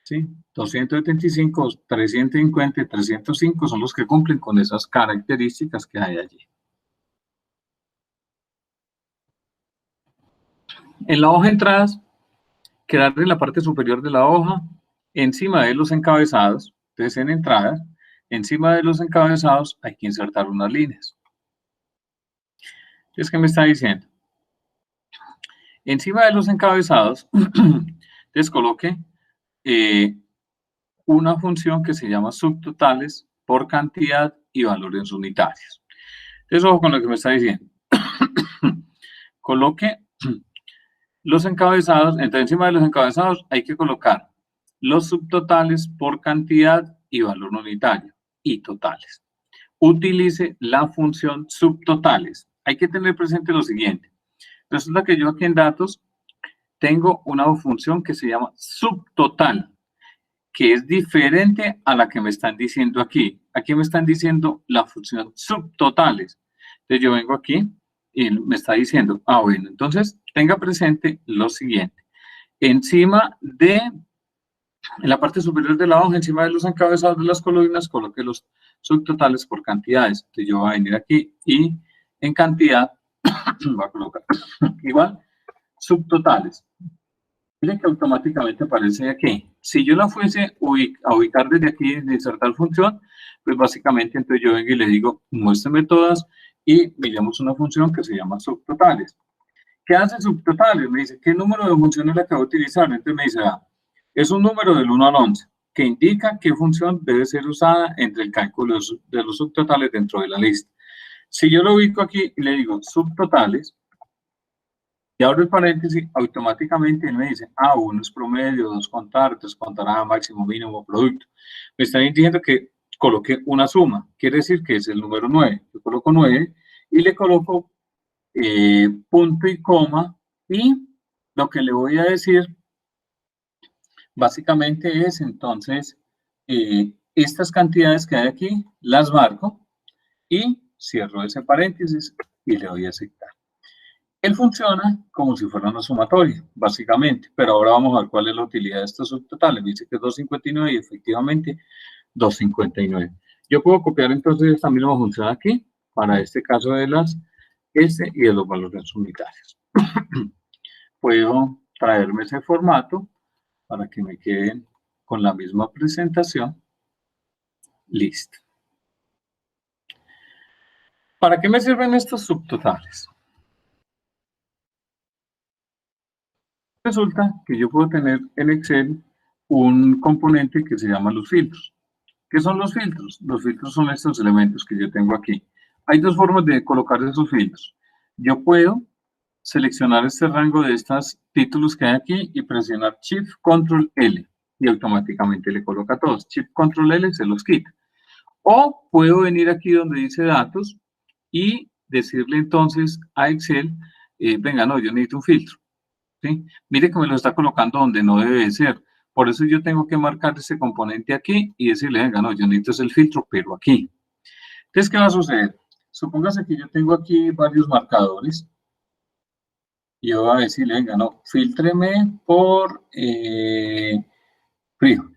¿sí? 275, 350 y 305 son los que cumplen con esas características que hay allí. En la hoja de entradas, quedar en la parte superior de la hoja, encima de los encabezados. Entonces, en entrada, encima de los encabezados hay que insertar unas líneas. Entonces, ¿qué me está diciendo? Encima de los encabezados, les coloque una función que se llama subtotales por cantidad y valores unitarios. Entonces, ojo con lo que me está diciendo. Coloque los encabezados, entonces encima de los encabezados hay que colocar los subtotales por cantidad y valor unitario y totales. Utilice la función subtotales. Hay que tener presente lo siguiente. Resulta que yo aquí en datos tengo una función que se llama subtotal, que es diferente a la que me están diciendo aquí. Aquí me están diciendo la función subtotales. Entonces yo vengo aquí y me está diciendo, bueno, entonces tenga presente lo siguiente. Encima de, en la parte superior de la hoja, encima de los encabezados de las columnas, coloque los subtotales por cantidades. Entonces yo voy a venir aquí y en cantidad voy a colocar igual subtotales. Miren que automáticamente aparece aquí. Si yo la fuese a ubicar desde aquí, de insertar función, pues básicamente entonces yo vengo y le digo, muéstrame todas y miremos una función que se llama subtotales. ¿Qué hace subtotales? Me dice, ¿qué número de funciones le acabo de utilizar? Entonces me dice, es un número del 1 al 11, que indica qué función debe ser usada entre el cálculo de los subtotales dentro de la lista. Si yo lo ubico aquí y le digo subtotales, y abro el paréntesis, automáticamente él me dice, 1 es promedio, 2 contar, 3 contará, máximo, mínimo, producto. Me están diciendo que coloque una suma, quiere decir que es el número 9. Yo coloco 9 y le coloco punto y coma, y lo que le voy a decir básicamente es, entonces, estas cantidades que hay aquí, las marco y cierro ese paréntesis y le doy a aceptar. Él funciona como si fuera una sumatoria, básicamente, pero ahora vamos a ver cuál es la utilidad de estos subtotales. Me dice que es 259 y efectivamente 259. Yo puedo copiar entonces esta misma función aquí, para este caso de las y de los valores unitarios. Puedo traerme ese formato para que me queden con la misma presentación. Listo. ¿Para qué me sirven estos subtotales? Resulta que yo puedo tener en Excel un componente que se llama los filtros. ¿Qué son los filtros? Los filtros son estos elementos que yo tengo aquí. Hay dos formas de colocar esos filtros. Yo puedo seleccionar este rango de estos títulos que hay aquí y presionar Shift Control L y automáticamente le coloca todos. Shift Control L se los quita. O puedo venir aquí donde dice datos y decirle entonces a Excel, venga, no, yo necesito un filtro. ¿Sí? Mire que me lo está colocando donde no debe de ser. Por eso yo tengo que marcar ese componente aquí y decirle, venga, no, yo necesito el filtro, pero aquí. Entonces, ¿qué va a suceder? Supóngase que yo tengo aquí varios marcadores. Y yo voy a decirle, venga, no, fíltreme por frío.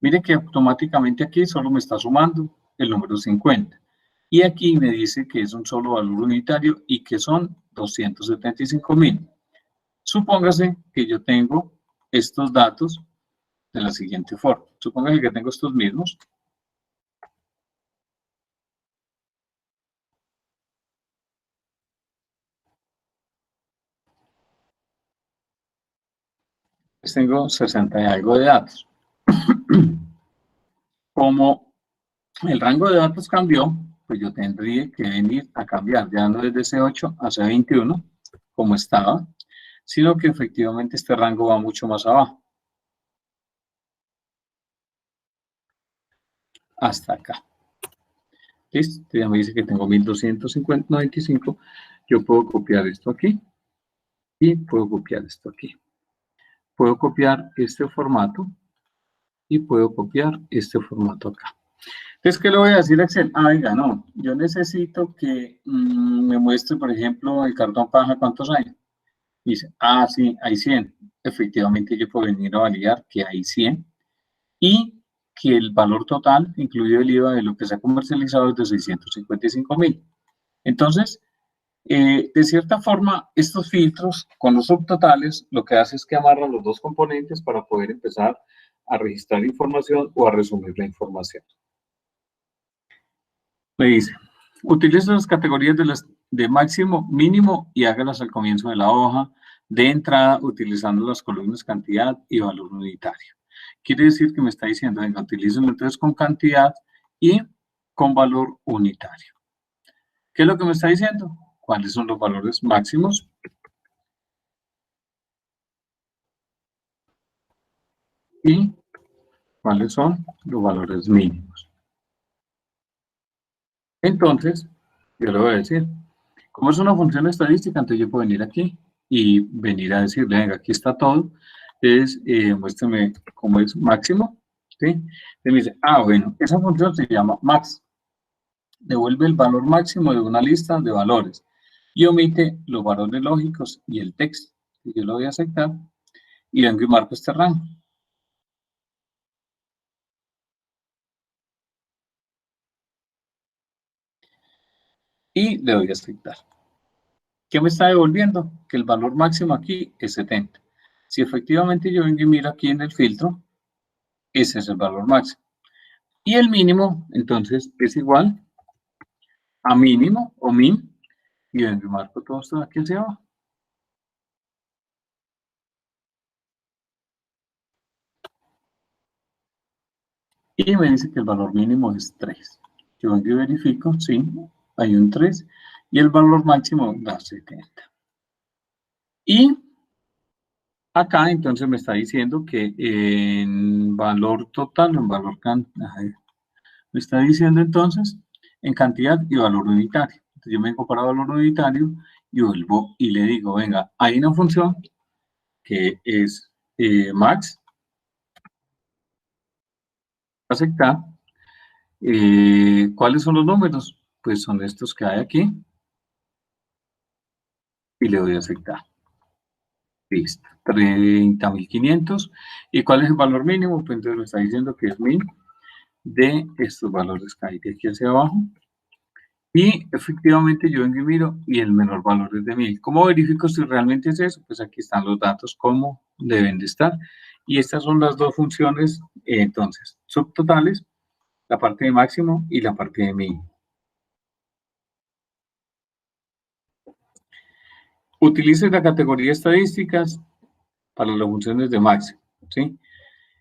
Mire que automáticamente aquí solo me está sumando el número 50. Y aquí me dice que es un solo valor unitario y que son 275.000. Supóngase que yo tengo estos datos de la siguiente forma. Supóngase que tengo estos mismos. Pues tengo 60 y algo de datos. Como el rango de datos cambió, pues yo tendría que venir a cambiar, ya no es de C8 a C21, como estaba, sino que efectivamente este rango va mucho más abajo. Hasta acá. ¿Listo? Ya me dice que tengo 1295. Yo puedo copiar esto aquí y puedo copiar esto aquí. Puedo copiar este formato y puedo copiar este formato acá. Entonces, ¿qué le voy a decir a Excel? Venga, no, yo necesito que me muestre, por ejemplo, el cartón paja, ¿cuántos hay? Dice, sí, hay 100. Efectivamente, yo puedo venir a validar que hay 100 y que el valor total, incluido el IVA de lo que se ha comercializado, es de 655.000. Entonces, de cierta forma, estos filtros con los subtotales, lo que hace es que amarran los dos componentes para poder empezar a registrar información o a resumir la información. Me dice, utiliza las categorías de máximo, mínimo y hágalas al comienzo de la hoja de entrada utilizando las columnas cantidad y valor unitario. Quiere decir que me está diciendo, venga, utilicen entonces con cantidad y con valor unitario. ¿Qué es lo que me está diciendo? ¿Cuáles son los valores máximos? Y cuáles son los valores mínimos. Entonces, yo le voy a decir, como es una función estadística, entonces yo puedo venir aquí y venir a decirle, venga, aquí está todo. Entonces, muéstrame cómo es máximo. ¿Sí? Entonces me dice, bueno, esa función se llama max. Devuelve el valor máximo de una lista de valores y omite los valores lógicos y el texto. Yo lo voy a aceptar y vengo y marco este rango. Y le doy a aceptar. ¿Qué me está devolviendo? Que el valor máximo aquí es 70. Si efectivamente yo vengo y miro aquí en el filtro, ese es el valor máximo. Y el mínimo, entonces, es igual a mínimo o min, y vengo y marco todo esto de aquí hacia abajo. Y me dice que el valor mínimo es 3. Yo vengo y verifico, sí, hay un 3, y el valor máximo da 70. Y acá entonces me está diciendo que en valor total, en valor me está diciendo entonces en cantidad y valor unitario. Entonces yo me vengo para valor unitario y vuelvo y le digo, venga, hay una función que es max, aceptar. ¿Cuáles son los números? Pues son estos que hay aquí. Y le doy a aceptar. Listo. 30.500. ¿Y cuál es el valor mínimo? Pues entonces me está diciendo que es min de estos valores que hay de aquí hacia abajo. Y efectivamente yo vengo y miro y el menor valor es de 1000. ¿Cómo verifico si realmente es eso? Pues aquí están los datos, cómo deben de estar. Y estas son las dos funciones, entonces, subtotales, la parte de máximo y la parte de mínimo. Utilice la categoría estadísticas para las funciones de máximo, ¿sí?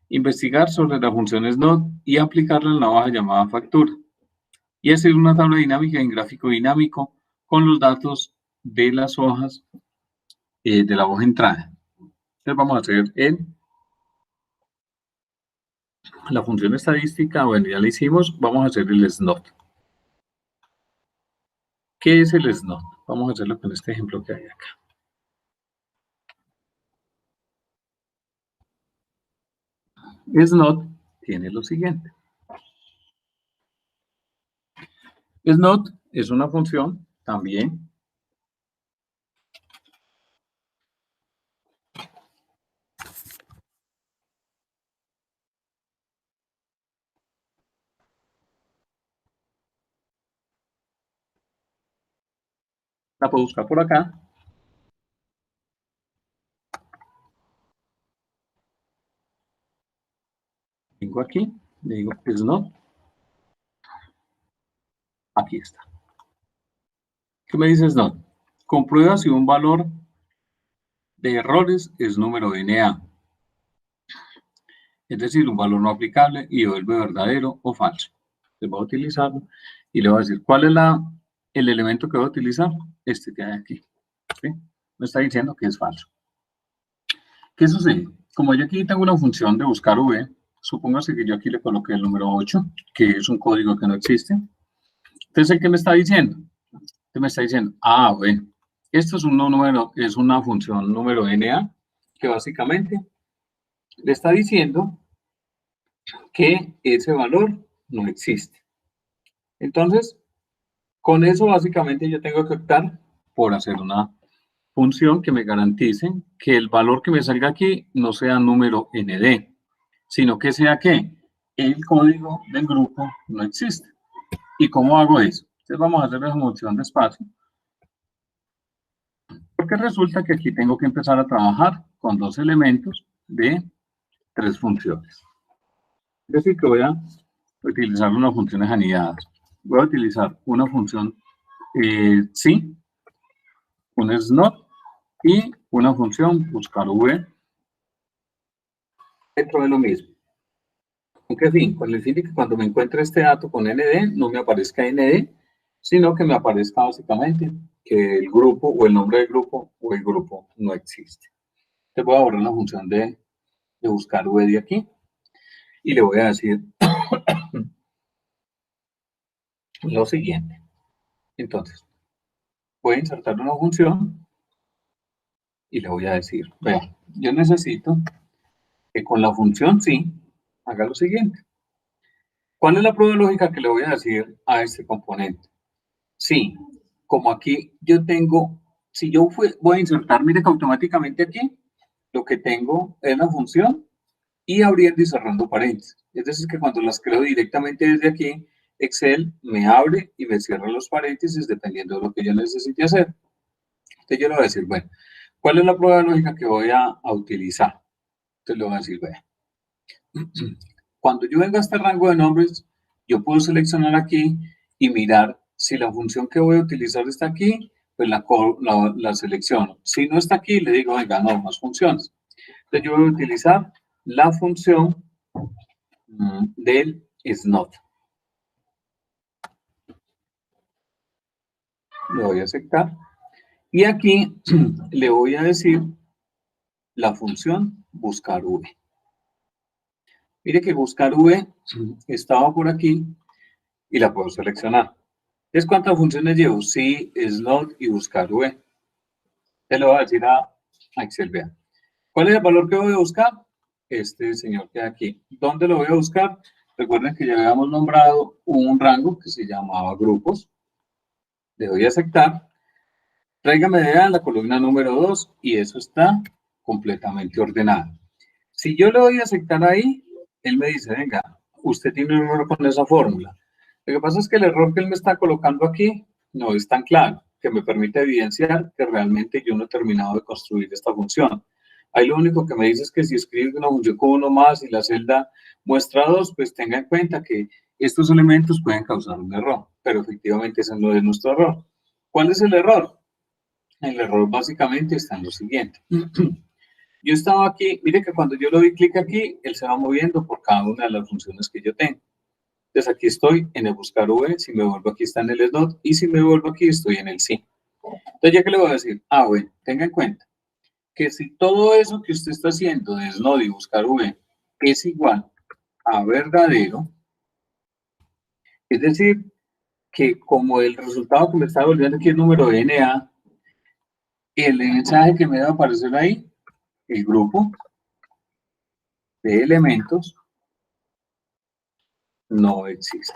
Investigar sobre las funciones NOT y aplicarla en la hoja llamada factura. Y hacer una tabla dinámica en gráfico dinámico con los datos de las hojas de la hoja entrada. Entonces vamos a hacer la función estadística, bueno, ya la hicimos, vamos a hacer el SNOT. ¿Qué es el SNOT? Vamos a hacerlo con este ejemplo que hay acá. SNOT tiene lo siguiente. SNOT es una función también la puedo buscar por acá. Vengo aquí, le digo SNOT. Aquí está. ¿Qué me dice SNOT? Comprueba si un valor de errores es número NA. Es decir, un valor no aplicable y vuelve verdadero o falso. Entonces voy a utilizarlo y le voy a decir, ¿cuál es el elemento que voy a utilizar? Este que hay aquí. ¿Sí? Me está diciendo que es falso. ¿Qué sucede? Como yo aquí tengo una función de buscar V, supóngase que yo aquí le coloqué el número 8, que es un código que no existe. Entonces, ¿qué me está diciendo? Me está diciendo, bueno, esto es es una función número NA, que básicamente le está diciendo que ese valor no existe. Entonces, con eso básicamente yo tengo que optar por hacer una función que me garantice que el valor que me salga aquí no sea número ND, sino que sea que el código del grupo no existe. ¿Y cómo hago eso? Entonces vamos a hacer la función de espacio. Porque resulta que aquí tengo que empezar a trabajar con dos elementos de tres funciones. Es decir, que voy a utilizar unas funciones anidadas. Voy a utilizar una función sí, un SNOT y una función buscar V dentro de lo mismo. ¿Con qué fin? Con el fin de que cuando me encuentre este dato con ND, no me aparezca ND, sino que me aparezca básicamente que el grupo o el nombre del grupo o el grupo no existe. Entonces voy a borrar la función de buscar V de aquí y le voy a decir lo siguiente. Entonces, voy a insertar una función y le voy a decir, vean, yo necesito que con la función sí haga lo siguiente. ¿Cuál es la prueba lógica que le voy a decir a este componente? Sí, como aquí yo tengo, si yo voy a insertar, mire que automáticamente aquí lo que tengo es la función y abriendo y cerrando paréntesis. Es decir, que cuando las creo directamente desde aquí, Excel me abre y me cierra los paréntesis dependiendo de lo que yo necesite hacer. Entonces yo le voy a decir, bueno, ¿cuál es la prueba lógica que voy a utilizar? Entonces le voy a decir, bueno, cuando yo venga a este rango de nombres, yo puedo seleccionar aquí y mirar Si la función que voy a utilizar está aquí, pues la selecciono. Si no está aquí, le digo, venga, no, más funciones. Entonces yo voy a utilizar la función del isNot. Le voy a aceptar. Y aquí le voy a decir la función buscar v. Mire que buscar v estaba por aquí y la puedo seleccionar. ¿Es cuántas funciones llevo? Sí, isNot y buscar v. Te lo voy a decir a Excel, vea. ¿Cuál es el valor que voy a buscar? Este señor que hay aquí. ¿Dónde lo voy a buscar? Recuerden que ya habíamos nombrado un rango que se llamaba grupos. Le doy a aceptar. Tráigame de A la columna número 2 y eso está completamente ordenado. Si yo le doy a aceptar ahí, él me dice, venga, usted tiene un error con esa fórmula. Lo que pasa es que el error que él me está colocando aquí no es tan claro, que me permite evidenciar que realmente yo no he terminado de construir esta función. Ahí lo único que me dice es que si escribe una función con uno más y la celda muestra 2, pues tenga en cuenta que estos elementos pueden causar un error, pero efectivamente ese no es nuestro error. ¿Cuál es el error? El error básicamente está en lo siguiente. Yo estaba aquí, mire que cuando yo le doy clic aquí, él se va moviendo por cada una de las funciones que yo tengo. Entonces aquí estoy en el buscar v, si me vuelvo aquí está en el isNot, y si me vuelvo aquí estoy en el sí. Entonces ya que le voy a decir, bueno, tenga en cuenta que si todo eso que usted está haciendo de isNot y buscar v es igual a verdadero, es decir, que como el resultado que me está devolviendo aquí es número de NA, el mensaje que me va a aparecer ahí, el grupo de elementos, no existe.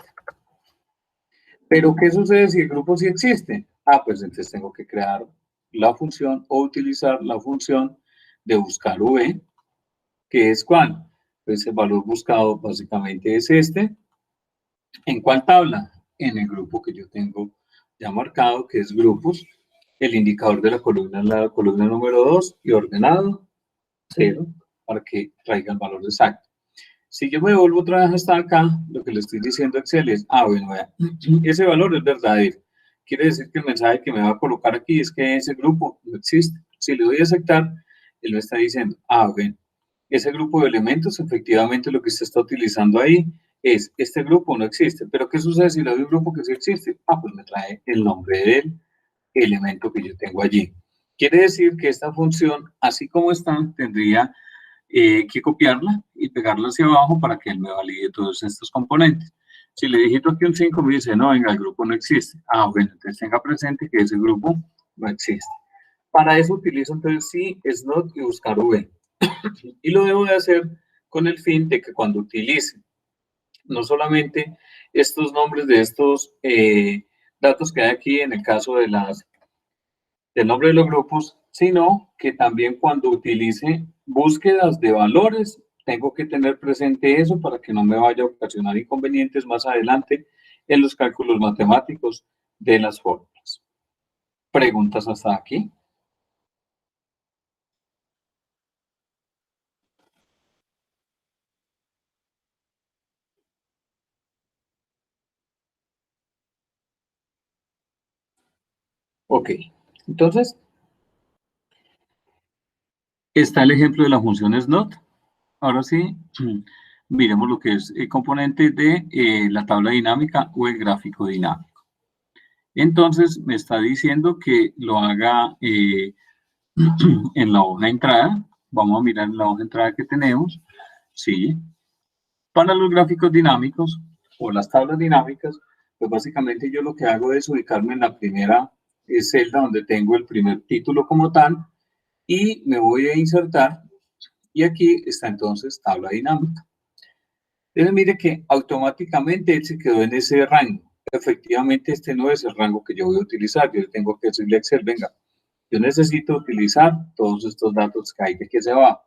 Pero, ¿qué sucede si el grupo sí existe? Pues entonces tengo que crear la función o utilizar la función de buscar v, que es ¿cuál? Pues el valor buscado básicamente es este. ¿En cuál tabla? En el grupo que yo tengo ya marcado, que es grupos. El indicador de la columna es la columna número 2 y ordenado 0 para que traiga el valor exacto. Si yo me devuelvo otra vez hasta acá, lo que le estoy diciendo a Excel es, bueno, vea, ese valor es verdadero. Quiere decir que el mensaje que me va a colocar aquí es que ese grupo no existe. Si le doy a aceptar, él me está diciendo, bueno, ese grupo de elementos, efectivamente lo que usted está utilizando ahí es, este grupo no existe. Pero ¿qué sucede si le doy un grupo que sí existe? Pues me trae el nombre del elemento que yo tengo allí. Quiere decir que esta función, así como está, tendría que copiarla y pegarla hacia abajo para que él me valide todos estos componentes. Si le digito aquí un 5, me dice, no, venga, el grupo no existe. Bueno, entonces tenga presente que ese grupo no existe. Para eso utilizo entonces sí, isNot y buscar v. Y lo debo de hacer con el fin de que cuando utilice no solamente estos nombres de estos datos que hay aquí en el caso de del nombre de los grupos, sino que también cuando utilice búsquedas de valores, tengo que tener presente eso para que no me vaya a ocasionar inconvenientes más adelante en los cálculos matemáticos de las fórmulas. ¿Preguntas hasta aquí? Ok, entonces, está el ejemplo de la función isNot. Ahora sí, miremos lo que es el componente de la tabla dinámica o el gráfico dinámico. Entonces, me está diciendo que lo haga en la hoja de entrada. Vamos a mirar la hoja de entrada que tenemos. Sí. Para los gráficos dinámicos o las tablas dinámicas, pues básicamente yo lo que hago es ubicarme en la primera celda donde tengo el primer título como tal y me voy a insertar y aquí está entonces tabla dinámica. Entonces mire que automáticamente él se quedó en ese rango. Efectivamente este no es el rango que yo voy a utilizar. Yo tengo que decirle a Excel, venga, yo necesito utilizar todos estos datos que hay de que se va.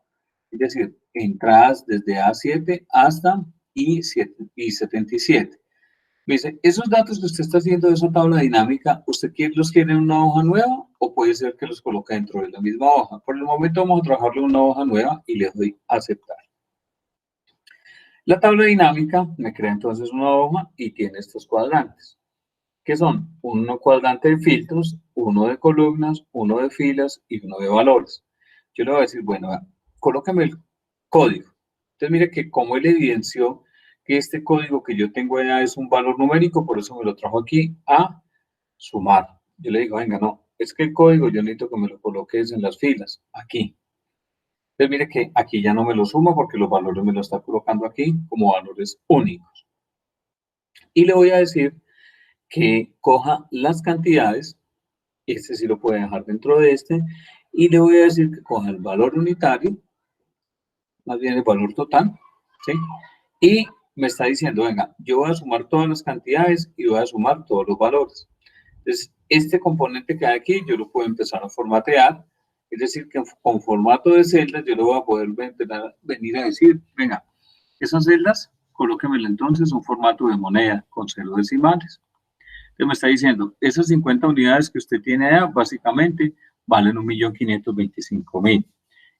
Es decir, entradas desde A7 hasta I77. Me dice, esos datos que usted está haciendo de esa tabla dinámica, ¿usted los quiere en una hoja nueva o puede ser que los coloque dentro de la misma hoja? Por el momento vamos a trabajarle en una hoja nueva y le doy a aceptar. La tabla dinámica me crea entonces una hoja y tiene estos cuadrantes. que son un cuadrante de filtros, uno de columnas, uno de filas y uno de valores. Yo le voy a decir, bueno, colócame el código. Entonces, mire que como él evidenció que este código que yo tengo allá es un valor numérico, por eso me lo trajo aquí a sumar. Yo le digo, venga, no, es que el código yo necesito que me lo coloques en las filas, aquí. Entonces, mire que aquí ya no me lo suma porque los valores me lo está colocando aquí como valores únicos. Y le voy a decir que coja las cantidades, este sí lo puede dejar dentro de este, y le voy a decir que coja el valor unitario, más bien el valor total, ¿sí? Y me está diciendo, venga, yo voy a sumar todas las cantidades y voy a sumar todos los valores. Entonces, este componente que hay aquí, yo lo puedo empezar a formatear, es decir, que con formato de celdas yo le voy a poder venir a decir, venga, esas celdas, colóquemelo entonces en un formato de moneda con 0 decimales. Entonces me está diciendo, esas 50 unidades que usted tiene allá, básicamente, valen 1.525.000.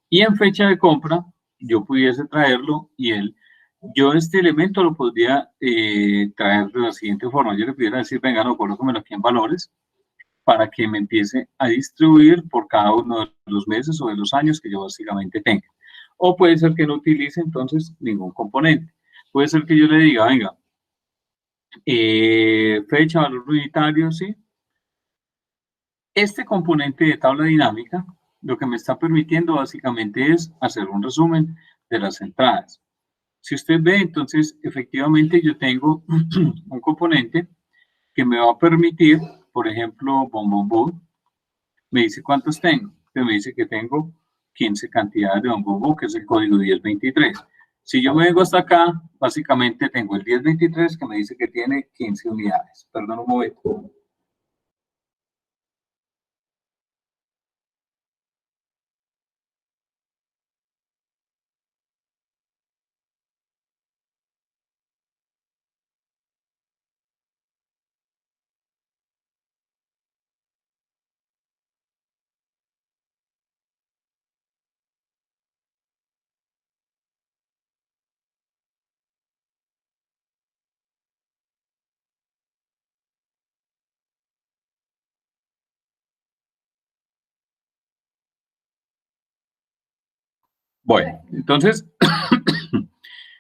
Y en fecha de compra, yo pudiese traerlo y yo este elemento lo podría traer de la siguiente forma. Yo le pudiera decir, venga, no, colóquemelo aquí en valores para que me empiece a distribuir por cada uno de los meses o de los años que yo básicamente tenga. O puede ser que no utilice entonces ningún componente. Puede ser que yo le diga, venga, fecha, valor unitario, ¿sí? Este componente de tabla dinámica lo que me está permitiendo básicamente es hacer un resumen de las entradas. Si usted ve, entonces, efectivamente yo tengo un componente que me va a permitir, por ejemplo, me dice cuántos tengo. Entonces me dice que tengo 15 cantidades de que es el código 1023. Si yo me vengo hasta acá, básicamente tengo el 1023 que me dice que tiene 15 unidades. Perdón un momento. Bueno, entonces,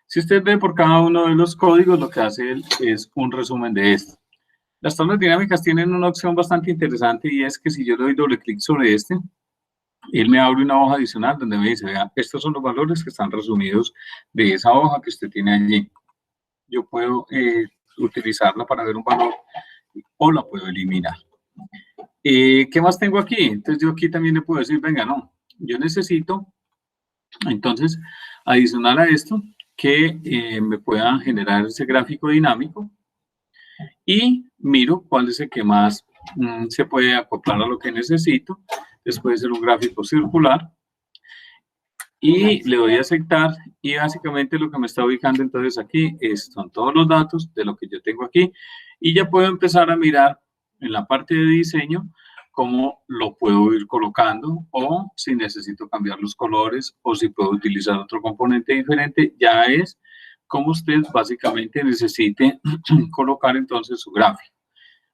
si usted ve por cada uno de los códigos, lo que hace él es un resumen de esto. Las tablas dinámicas tienen una opción bastante interesante y es que si yo le doy doble clic sobre este, él me abre una hoja adicional donde me dice, vea, estos son los valores que están resumidos de esa hoja que usted tiene allí. Yo puedo utilizarla para ver un valor o la puedo eliminar. ¿Qué más tengo aquí? Entonces yo aquí también le puedo decir, venga, no, yo necesito, entonces, adicional a esto, que me pueda generar ese gráfico dinámico y miro cuál es el que más se puede acoplar a lo que necesito. Después de ser un gráfico circular y le doy a aceptar y básicamente lo que me está ubicando entonces aquí son todos los datos de lo que yo tengo aquí y ya puedo empezar a mirar en la parte de diseño cómo lo puedo ir colocando o si necesito cambiar los colores o si puedo utilizar otro componente diferente, ya es como usted básicamente necesite colocar entonces su gráfico.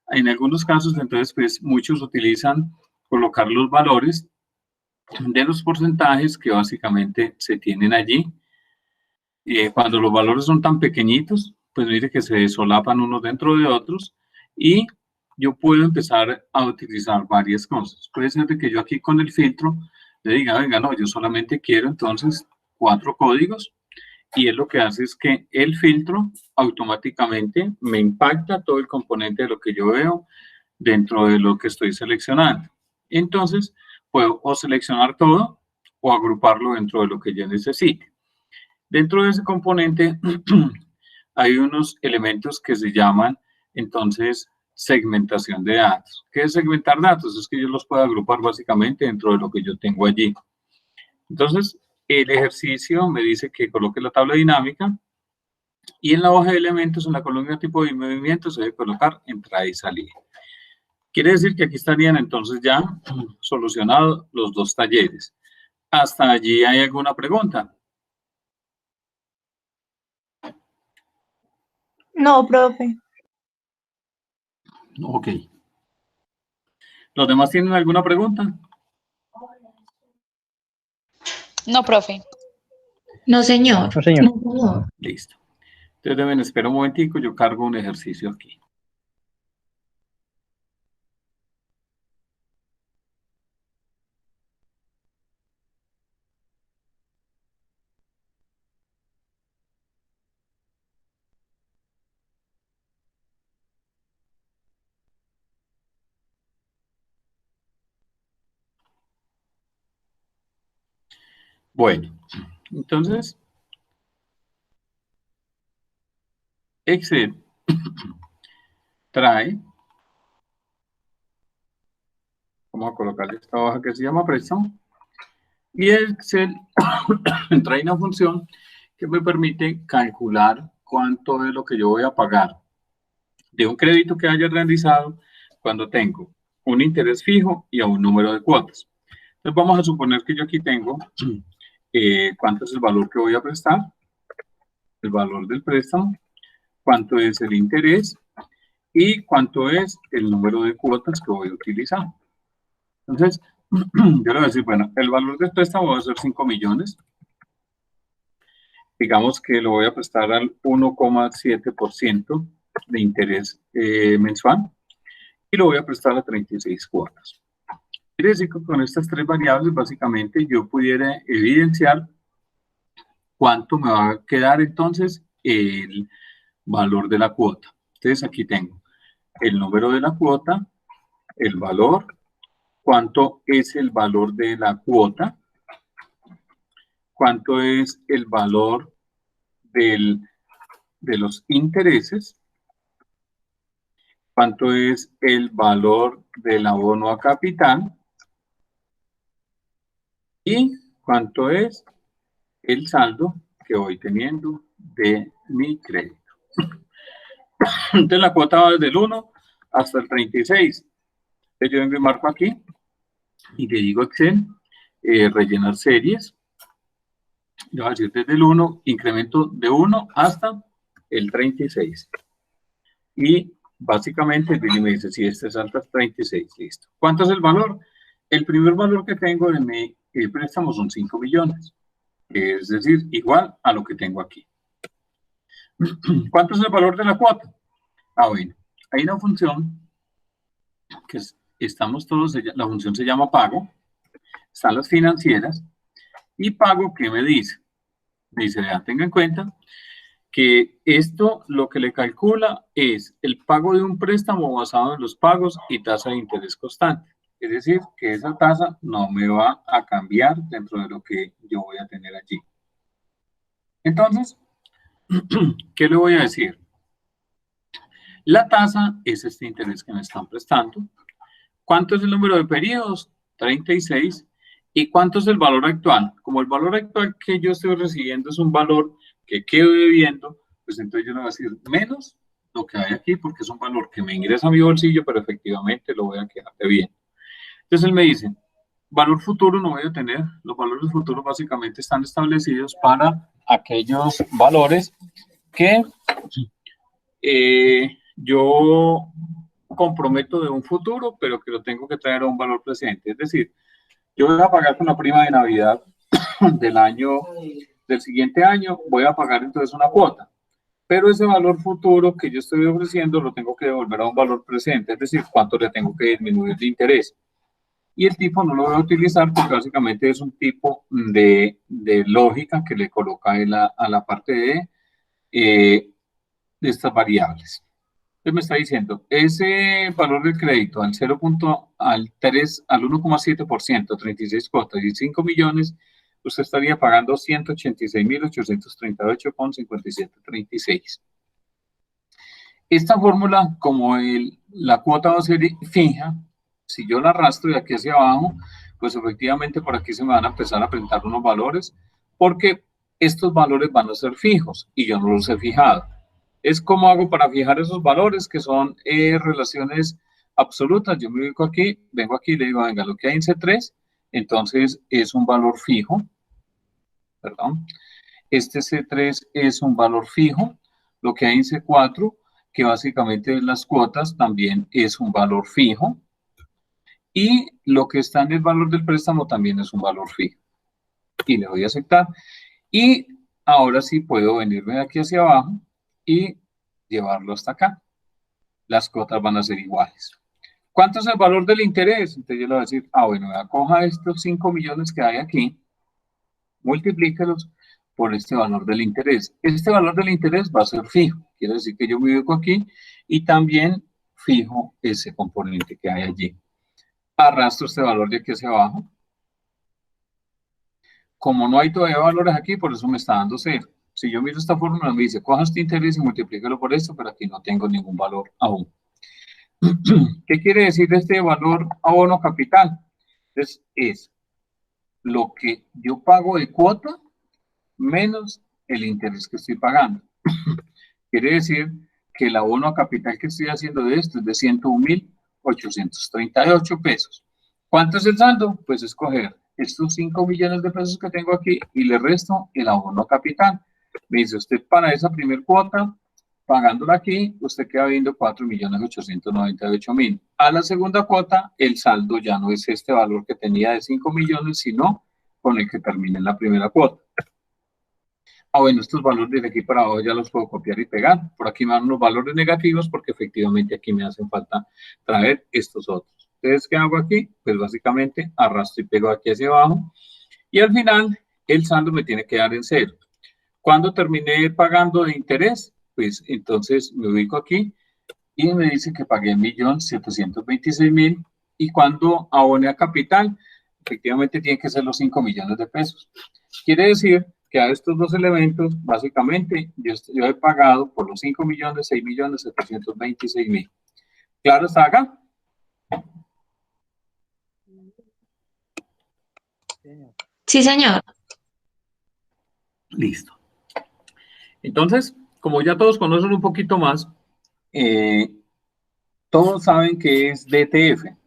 En algunos casos entonces pues muchos utilizan colocar los valores de los porcentajes que básicamente se tienen allí. Cuando los valores son tan pequeñitos, pues mire que se solapan unos dentro de otros y yo puedo empezar a utilizar varias cosas. Puede ser de que yo aquí con el filtro le diga, venga, no, yo solamente quiero entonces 4 códigos y él lo que hace es que el filtro automáticamente me impacta todo el componente de lo que yo veo dentro de lo que estoy seleccionando. Entonces, puedo o seleccionar todo o agruparlo dentro de lo que yo necesite. Dentro de ese componente hay unos elementos que se llaman, entonces, segmentación de datos. ¿Qué es segmentar datos? Es que yo los puedo agrupar básicamente dentro de lo que yo tengo allí. Entonces, el ejercicio me dice que coloque la tabla dinámica y en la hoja de elementos, en la columna tipo de movimiento, se debe colocar entrada y salida. Quiere decir que aquí estarían entonces ya solucionados los 2 talleres. ¿Hasta allí hay alguna pregunta? No, profe. Ok. ¿Los demás tienen alguna pregunta? No, profe. No, señor. No, señor. No, señor. Listo. Entonces deben esperar un momentico, yo cargo un ejercicio aquí. Bueno, entonces, Excel trae, vamos a colocarle esta hoja que se llama préstamo, y Excel trae una función que me permite calcular cuánto es lo que yo voy a pagar de un crédito que haya realizado cuando tengo un interés fijo y a un número de cuotas. Entonces vamos a suponer que yo aquí tengo cuánto es el valor que voy a prestar, el valor del préstamo, cuánto es el interés y cuánto es el número de cuotas que voy a utilizar. Entonces, yo le voy a decir, bueno, el valor del préstamo va a ser 5 millones. Digamos que lo voy a prestar al 1,7% de interés mensual y lo voy a prestar a 36 cuotas. Quiere decir que con estas tres variables, básicamente, yo pudiera evidenciar cuánto me va a quedar entonces el valor de la cuota. Entonces, aquí tengo el número de la cuota, el valor, cuánto es el valor de la cuota, cuánto es el valor de los intereses, cuánto es el valor del abono a capital y cuánto es el saldo que voy teniendo de mi crédito. Entonces la cuota va desde el 1 hasta el 36. Entonces yo vengo y marco aquí y le digo Excel, rellenar series. Le voy a decir desde el 1, incremento de 1 hasta el 36. Y básicamente el me dice, si este salta 36, listo. ¿Cuánto es el valor? El primer valor que tengo de mi préstamo son 5 millones. Es decir, igual a lo que tengo aquí. ¿Cuánto es el valor de la cuota? Bueno, hay una función que estamos todos, la función se llama pago, están las financieras, y pago, ¿qué me dice? Dice, vean, tengan en cuenta que esto lo que le calcula es el pago de un préstamo basado en los pagos y tasa de interés constante. Es decir, que esa tasa no me va a cambiar dentro de lo que yo voy a tener allí. Entonces, ¿qué le voy a decir? La tasa es este interés que me están prestando. ¿Cuánto es el número de periodos? 36. ¿Y cuánto es el valor actual? Como el valor actual que yo estoy recibiendo es un valor que quedo debiendo, pues entonces yo le voy a decir menos lo que hay aquí, porque es un valor que me ingresa a mi bolsillo, pero efectivamente lo voy a quedar debiendo. Entonces él me dice, valor futuro no voy a tener. Los valores futuros básicamente están establecidos para aquellos valores que yo comprometo de un futuro, pero que lo tengo que traer a un valor presente. Es decir, yo voy a pagar con la prima de Navidad del siguiente año, voy a pagar entonces una cuota. Pero ese valor futuro que yo estoy ofreciendo lo tengo que devolver a un valor presente, es decir, cuánto le tengo que disminuir de interés. Y el tipo no lo voy a utilizar porque básicamente es un tipo de lógica que le coloca a la parte de estas variables. Entonces me está diciendo, ese valor del crédito al 1,7%, 36 cuotas y 5 millones, usted estaría pagando 186.838,5736. Esta fórmula, como la cuota va a ser fija, si yo la arrastro de aquí hacia abajo, pues efectivamente por aquí se me van a empezar a presentar unos valores, porque estos valores van a ser fijos y yo no los he fijado. Es como hago para fijar esos valores que son relaciones absolutas. Yo me ubico aquí, vengo aquí y le digo, venga, lo que hay en C3, entonces es un valor fijo, perdón. Este C3 es un valor fijo, lo que hay en C4, que básicamente las cuotas también es un valor fijo, y lo que está en el valor del préstamo también es un valor fijo. Y le voy a aceptar. Y ahora sí puedo venirme de aquí hacia abajo y llevarlo hasta acá. Las cuotas van a ser iguales. ¿Cuánto es el valor del interés? Entonces yo le voy a decir, bueno, coja estos 5 millones que hay aquí, multiplíquelos por este valor del interés. Este valor del interés va a ser fijo. Quiere decir que yo me ubico aquí y también fijo ese componente que hay allí. Arrastro este valor de aquí hacia abajo. Como no hay todavía valores aquí, por eso me está dando 0. Si yo miro esta fórmula, me dice, coja este interés y multiplíquelo por esto, pero aquí no tengo ningún valor aún. ¿Qué quiere decir este valor abono capital? Entonces, es lo que yo pago de cuota menos el interés que estoy pagando. Quiere decir que el abono a capital que estoy haciendo de esto es de 101.838 pesos. ¿Cuánto es el saldo? Pues escoger estos 5 millones de pesos que tengo aquí y le resto el abono a capital. Me dice usted, para esa primer cuota, pagándola aquí, usted queda viendo 4.898.000. A la segunda cuota, el saldo ya no es este valor que tenía de 5 millones, sino con el que termina en la primera cuota. Bueno, estos valores de aquí para abajo ya los puedo copiar y pegar. Por aquí me dan unos valores negativos porque efectivamente aquí me hacen falta traer estos otros. Entonces, ¿qué hago aquí? Pues básicamente arrastro y pego aquí hacia abajo. Y al final, el saldo me tiene que dar en 0. ¿Cuándo terminé pagando de interés? Pues entonces me ubico aquí y me dice que pagué 1.726.000. Y cuando aboné a capital, efectivamente tiene que ser los 5 millones de pesos. Quiere decir que a estos dos elementos, básicamente, yo he pagado por los 5 millones, 6.726.000. ¿Claro está acá? Sí, señor. Listo. Entonces, como ya todos conocen un poquito más, todos saben que es DTF.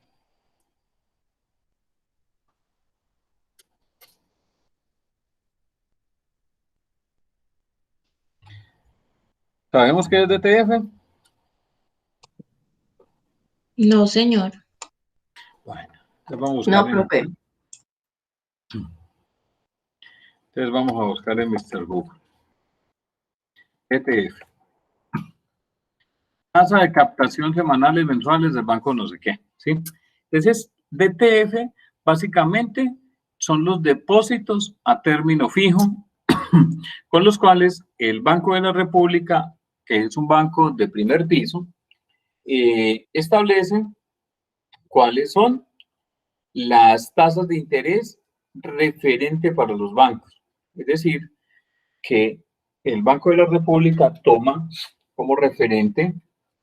¿Sabemos qué es DTF? No, señor. Bueno, entonces vamos a buscar. No, profe. Entonces vamos a buscar en Mr. Google. DTF. Tasa de captación semanales, mensuales del banco no sé qué, ¿sí? Entonces, DTF básicamente son los depósitos a término fijo con los cuales el Banco de la República, que es un banco de primer piso, establece cuáles son las tasas de interés referente para los bancos. Es decir, que el Banco de la República toma como referente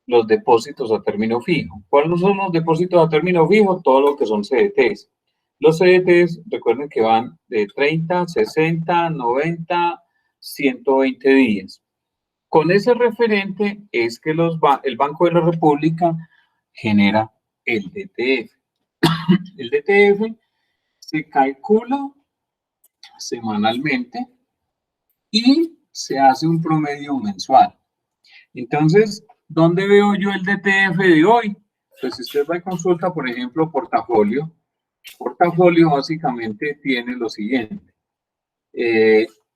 los depósitos a término fijo. ¿Cuáles son los depósitos a término fijo? Todo lo que son CDTs. Los CDTs, recuerden que van de 30, 60, 90, 120 días. Con ese referente es que el Banco de la República genera el DTF. El DTF se calcula semanalmente y se hace un promedio mensual. Entonces, ¿dónde veo yo el DTF de hoy? Pues si usted va y consulta, por ejemplo, portafolio. Portafolio básicamente tiene lo siguiente.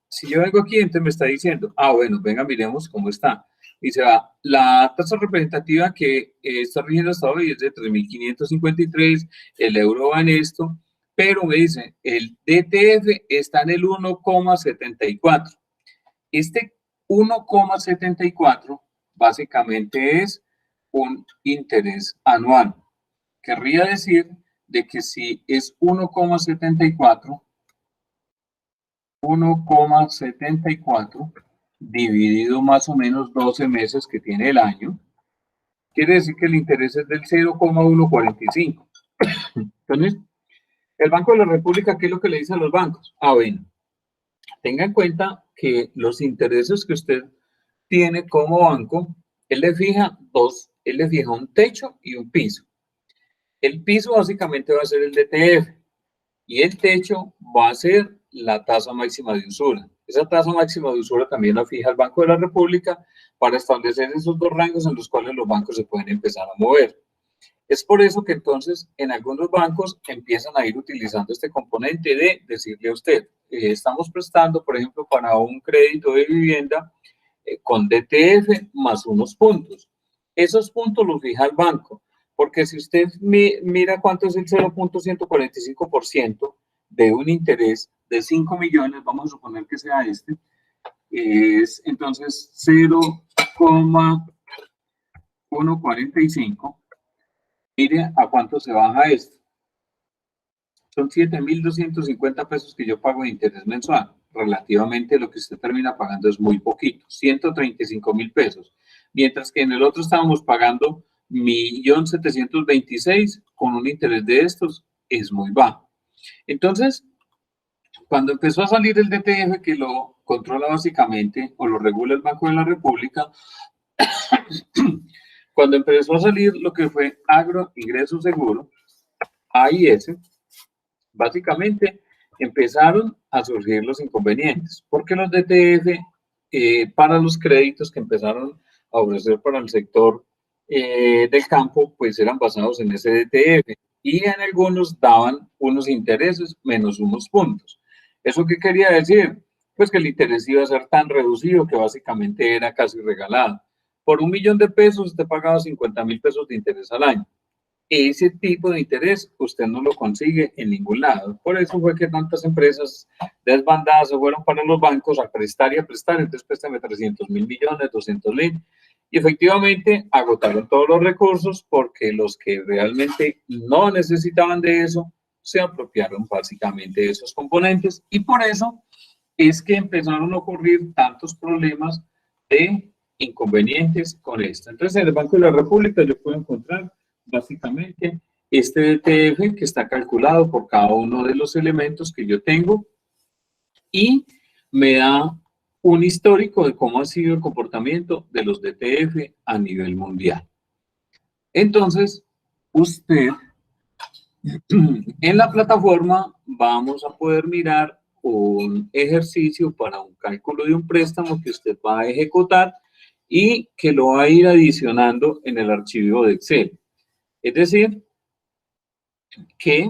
Si yo vengo aquí, entonces me está diciendo, bueno, venga, miremos cómo está. Dice, la tasa representativa que está rigiendo hasta hoy es de 3.553, el euro va en esto, pero me dice, el DTF está en el 1,74. Este 1,74 básicamente es un interés anual. Querría decir de que si es 1,74 dividido más o menos 12 meses que tiene el año, quiere decir que el interés es del 0,145. Entonces, el Banco de la República, ¿qué es lo que le dice a los bancos? Bueno, tenga en cuenta que los intereses que usted tiene como banco, él le fija un techo y un piso. El piso básicamente va a ser el DTF y el techo va a ser la tasa máxima de usura. Esa tasa máxima de usura también la fija el Banco de la República para establecer esos dos rangos en los cuales los bancos se pueden empezar a mover. Es por eso que entonces en algunos bancos empiezan a ir utilizando este componente de decirle a usted, estamos prestando, por ejemplo, para un crédito de vivienda con DTF más unos puntos. Esos puntos los fija el banco, porque si usted mira cuánto es el 0.145% de un interés de 5 millones, vamos a suponer que sea este, es entonces 0,145. Mire a cuánto se baja esto. Son 7.250 pesos que yo pago de interés mensual. Relativamente lo que usted termina pagando es muy poquito, 135.000 pesos. Mientras que en el otro estábamos pagando 1.726.000 con un interés de estos es muy bajo. Entonces, cuando empezó a salir el DTF, que lo controla básicamente o lo regula el Banco de la República, cuando empezó a salir lo que fue Agro Ingreso Seguro, AIS, básicamente empezaron a surgir los inconvenientes, porque los DTF para los créditos que empezaron a ofrecer para el sector del campo, pues eran basados en ese DTF y en algunos daban unos intereses menos unos puntos. ¿Eso qué quería decir? Pues que el interés iba a ser tan reducido que básicamente era casi regalado. Por 1.000.000 de pesos usted pagaba 50.000 pesos de interés al año. Ese tipo de interés usted no lo consigue en ningún lado. Por eso fue que tantas empresas desbandadas se fueron para los bancos a prestar y a prestar. Entonces, préstame 300.000 millones, 200.000. Y efectivamente agotaron todos los recursos porque los que realmente no necesitaban de eso se apropiaron básicamente de esos componentes. Y por eso es que empezaron a ocurrir tantos problemas de inconvenientes con esto. Entonces, en el Banco de la República yo puedo encontrar básicamente este DTF que está calculado por cada uno de los elementos que yo tengo y me da un histórico de cómo ha sido el comportamiento de los DTF a nivel mundial. Entonces, usted en la plataforma vamos a poder mirar un ejercicio para un cálculo de un préstamo que usted va a ejecutar y que lo va a ir adicionando en el archivo de Excel. Es decir, que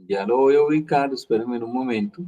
ya lo voy a ubicar, espérenme un momento.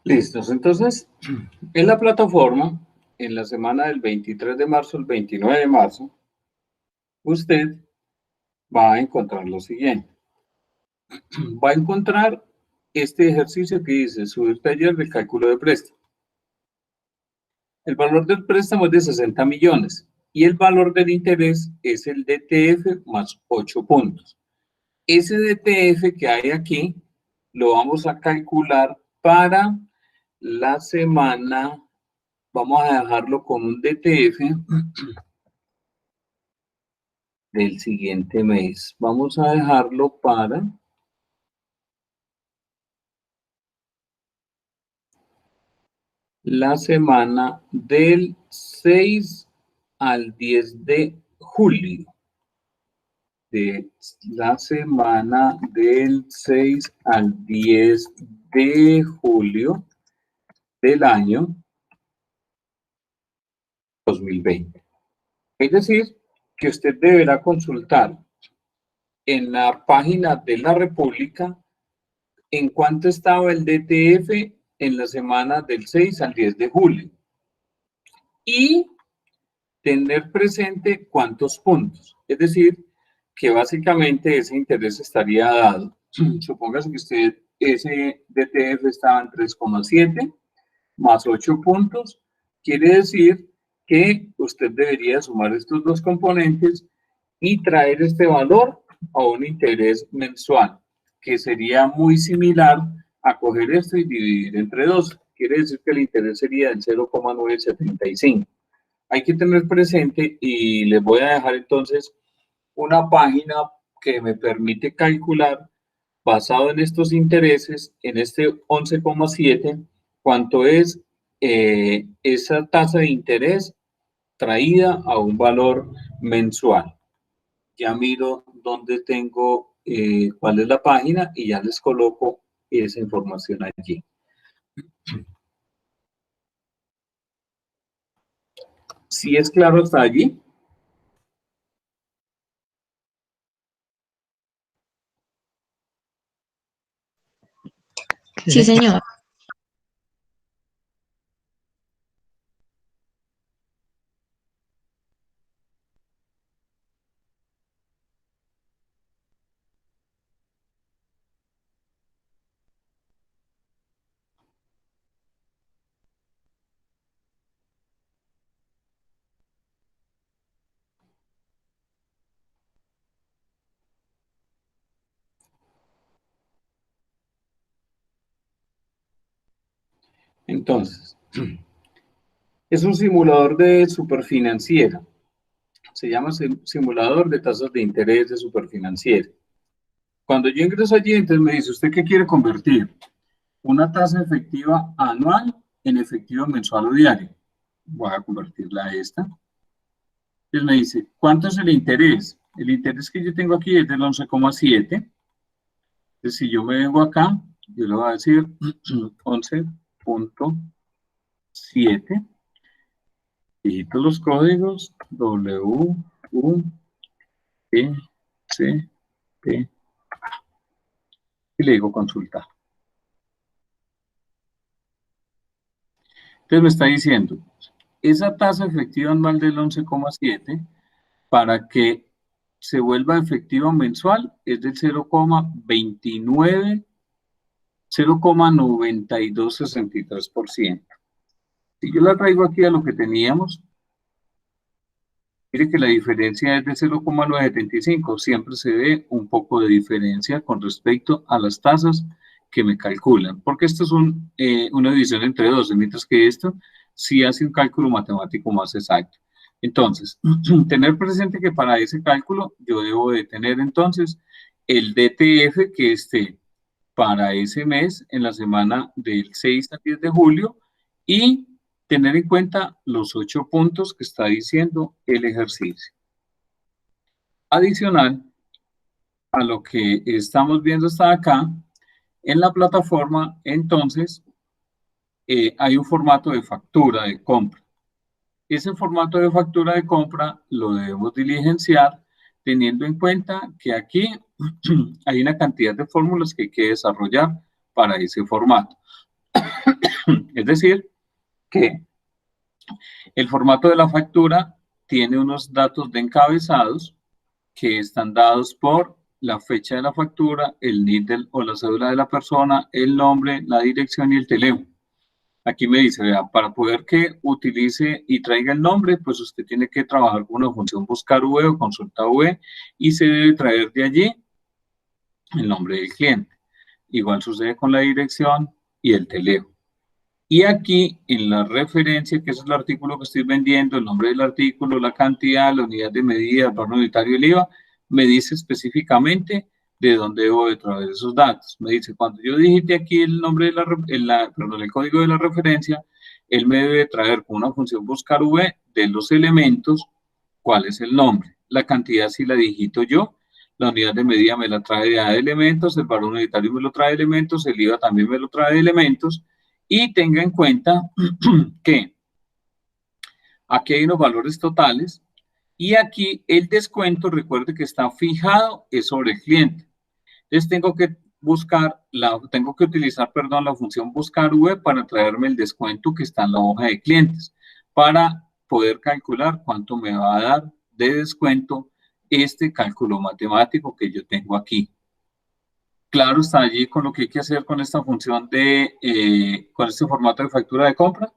Listos. Entonces, en la plataforma, en la semana del 23 de marzo al 29 de marzo, usted va a encontrar lo siguiente. Va a encontrar este ejercicio que dice subir taller de cálculo de préstamo. El valor del préstamo es de 60 millones y el valor del interés es el DTF más 8 puntos. Ese DTF que hay aquí lo vamos a calcular para la semana. Vamos a dejarlo con un DTF del siguiente mes. Vamos a dejarlo para la semana del 6 al 10 de julio. De la semana del 6 al 10 de julio del año 2020. Es decir, que usted deberá consultar en la página de la República en cuánto estaba el DTF en la semana del 6 al 10 de julio y tener presente cuántos puntos. Es decir, que básicamente ese interés estaría dado. Supóngase que usted, ese DTF estaba en 3,7 más 8 puntos. Quiere decir que usted debería sumar estos dos componentes y traer este valor a un interés mensual, que sería muy similar a coger esto y dividir entre 2. Quiere decir que el interés sería del 0,975. Hay que tener presente, y les voy a dejar entonces una página que me permite calcular, basado en estos intereses, en este 11,7, cuánto es esa tasa de interés traída a un valor mensual. Ya miro dónde tengo, cuál es la página y ya les coloco esa información allí. ¿Sí es claro hasta allí? Sí, señor. Entonces, es un simulador de superfinanciera. Se llama simulador de tasas de interés de superfinanciera. Cuando yo ingreso allí, entonces me dice, ¿usted qué quiere convertir? Una tasa efectiva anual en efectivo mensual o diario. Voy a convertirla a esta. Entonces me dice, ¿cuánto es el interés? El interés que yo tengo aquí es del 11,7. Entonces, si yo me vengo acá, yo le voy a decir 11,7. Digito los códigos W, U, E, C, P, y le digo consultar. Entonces me está diciendo, esa tasa efectiva anual del 11,7 para que se vuelva efectiva mensual es del 0,29, 0,9263%. Si yo la traigo aquí a lo que teníamos, mire que la diferencia es de 0,975. Siempre se ve un poco de diferencia con respecto a las tasas que me calculan, porque esto es una división entre 12, mientras que esto sí hace un cálculo matemático más exacto. Entonces, tener presente que para ese cálculo yo debo de tener entonces el DTF que esté para ese mes en la semana del 6 al 10 de julio y tener en cuenta los 8 puntos que está diciendo el ejercicio. Adicional a lo que estamos viendo hasta acá, en la plataforma, entonces, hay un formato de factura de compra. Ese formato de factura de compra lo debemos diligenciar teniendo en cuenta que aquí hay una cantidad de fórmulas que hay que desarrollar para ese formato. Es decir, que el formato de la factura tiene unos datos de encabezados que están dados por la fecha de la factura, el NID o la cédula de la persona, el nombre, la dirección y el teléfono. Aquí me dice, vea, para poder que utilice y traiga el nombre, pues usted tiene que trabajar con una función buscar V o consulta V y se debe traer de allí el nombre del cliente. Igual sucede con la dirección y el teléfono. Y aquí en la referencia, que es el artículo que estoy vendiendo, el nombre del artículo, la cantidad, la unidad de medida, el valor unitario, el IVA, me dice específicamente de dónde debo de traer esos datos. Me dice, cuando yo digite aquí el nombre de el código de la referencia, él me debe traer con una función buscar V de los elementos, cuál es el nombre. La cantidad si la digito yo, la unidad de medida me la trae de elementos, el valor unitario me lo trae de elementos, el IVA también me lo trae de elementos, y tenga en cuenta que aquí hay unos valores totales y aquí el descuento, recuerde que está fijado, es sobre el cliente. Entonces tengo que utilizar, perdón, la función buscar V para traerme el descuento que está en la hoja de clientes, para poder calcular cuánto me va a dar de descuento este cálculo matemático que yo tengo aquí. Claro, está allí con lo que hay que hacer con esta función con este formato de factura de compra.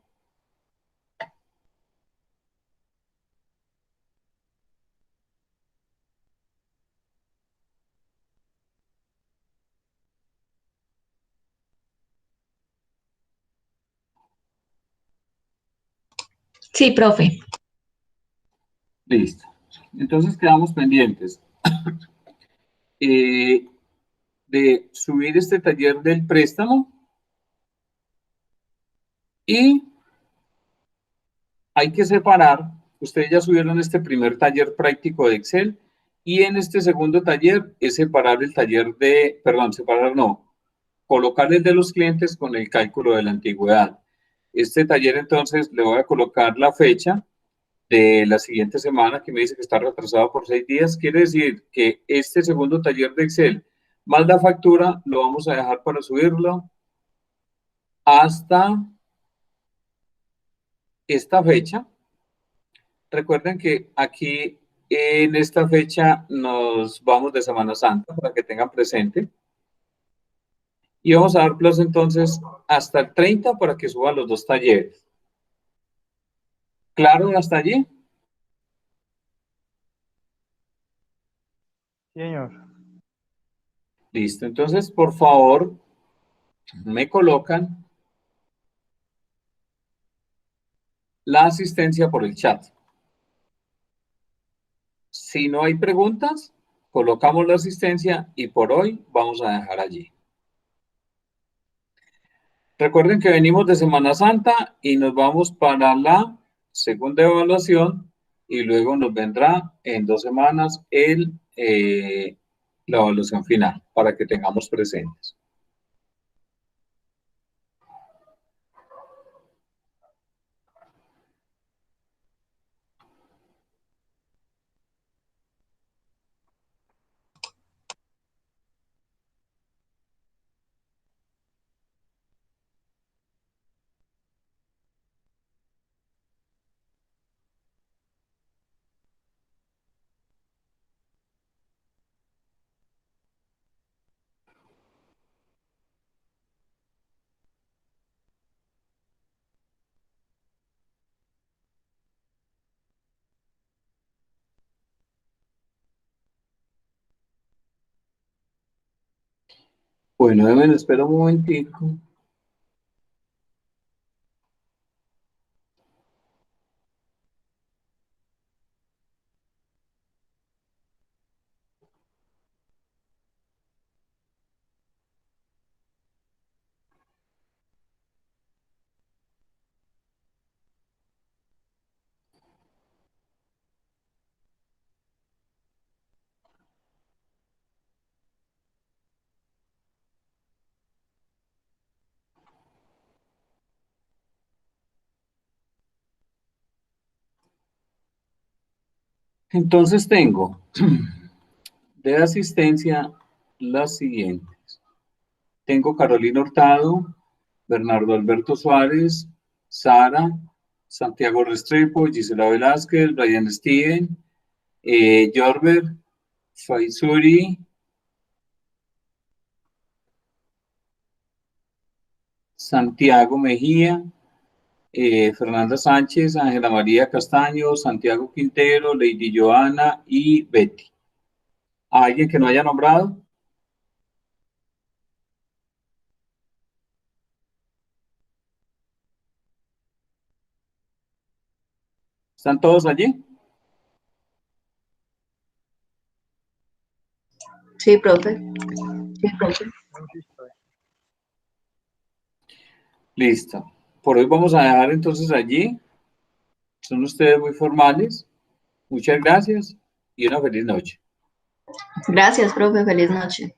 Sí, profe. Listo. Entonces quedamos pendientes de subir este taller del préstamo y hay que separar. Ustedes ya subieron este primer taller práctico de Excel y en este segundo taller es separar el taller colocar el de los clientes con el cálculo de la antigüedad. Este taller entonces le voy a colocar la fecha de la siguiente semana, que me dice que está retrasado por 6 días. Quiere decir que este segundo taller de Excel más la factura lo vamos a dejar para subirlo hasta esta fecha. Recuerden que aquí en esta fecha nos vamos de Semana Santa para que tengan presente. Y vamos a dar plazo entonces hasta el 30 para que suban los dos talleres. ¿Claro hasta allí? Señor. Listo. Entonces, por favor, me colocan la asistencia por el chat. Si no hay preguntas, colocamos la asistencia y por hoy vamos a dejar allí. Recuerden que venimos de Semana Santa y nos vamos para la segunda evaluación y luego nos vendrá en 2 semanas la evaluación final para que tengamos presentes. Bueno, déjenme esperar un momentico. Entonces tengo de asistencia las siguientes. Tengo Carolina Hurtado, Bernardo Alberto Suárez, Sara, Santiago Restrepo, Gisela Velázquez, Brian Steven, Jorber, Faisuri, Santiago Mejía, Fernanda Sánchez, Ángela María Castaño, Santiago Quintero, Lady Joana y Betty. ¿Alguien que no haya nombrado? ¿Están todos allí? Sí, profe. Sí, profe. Listo. Por hoy vamos a dejar entonces allí. Son ustedes muy formales. Muchas gracias y una feliz noche. Gracias, profe. Feliz noche.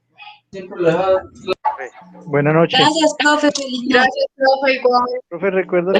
Buenas noches. Gracias, profe. Feliz noche. Gracias, profe. Igual. Profe, recuerda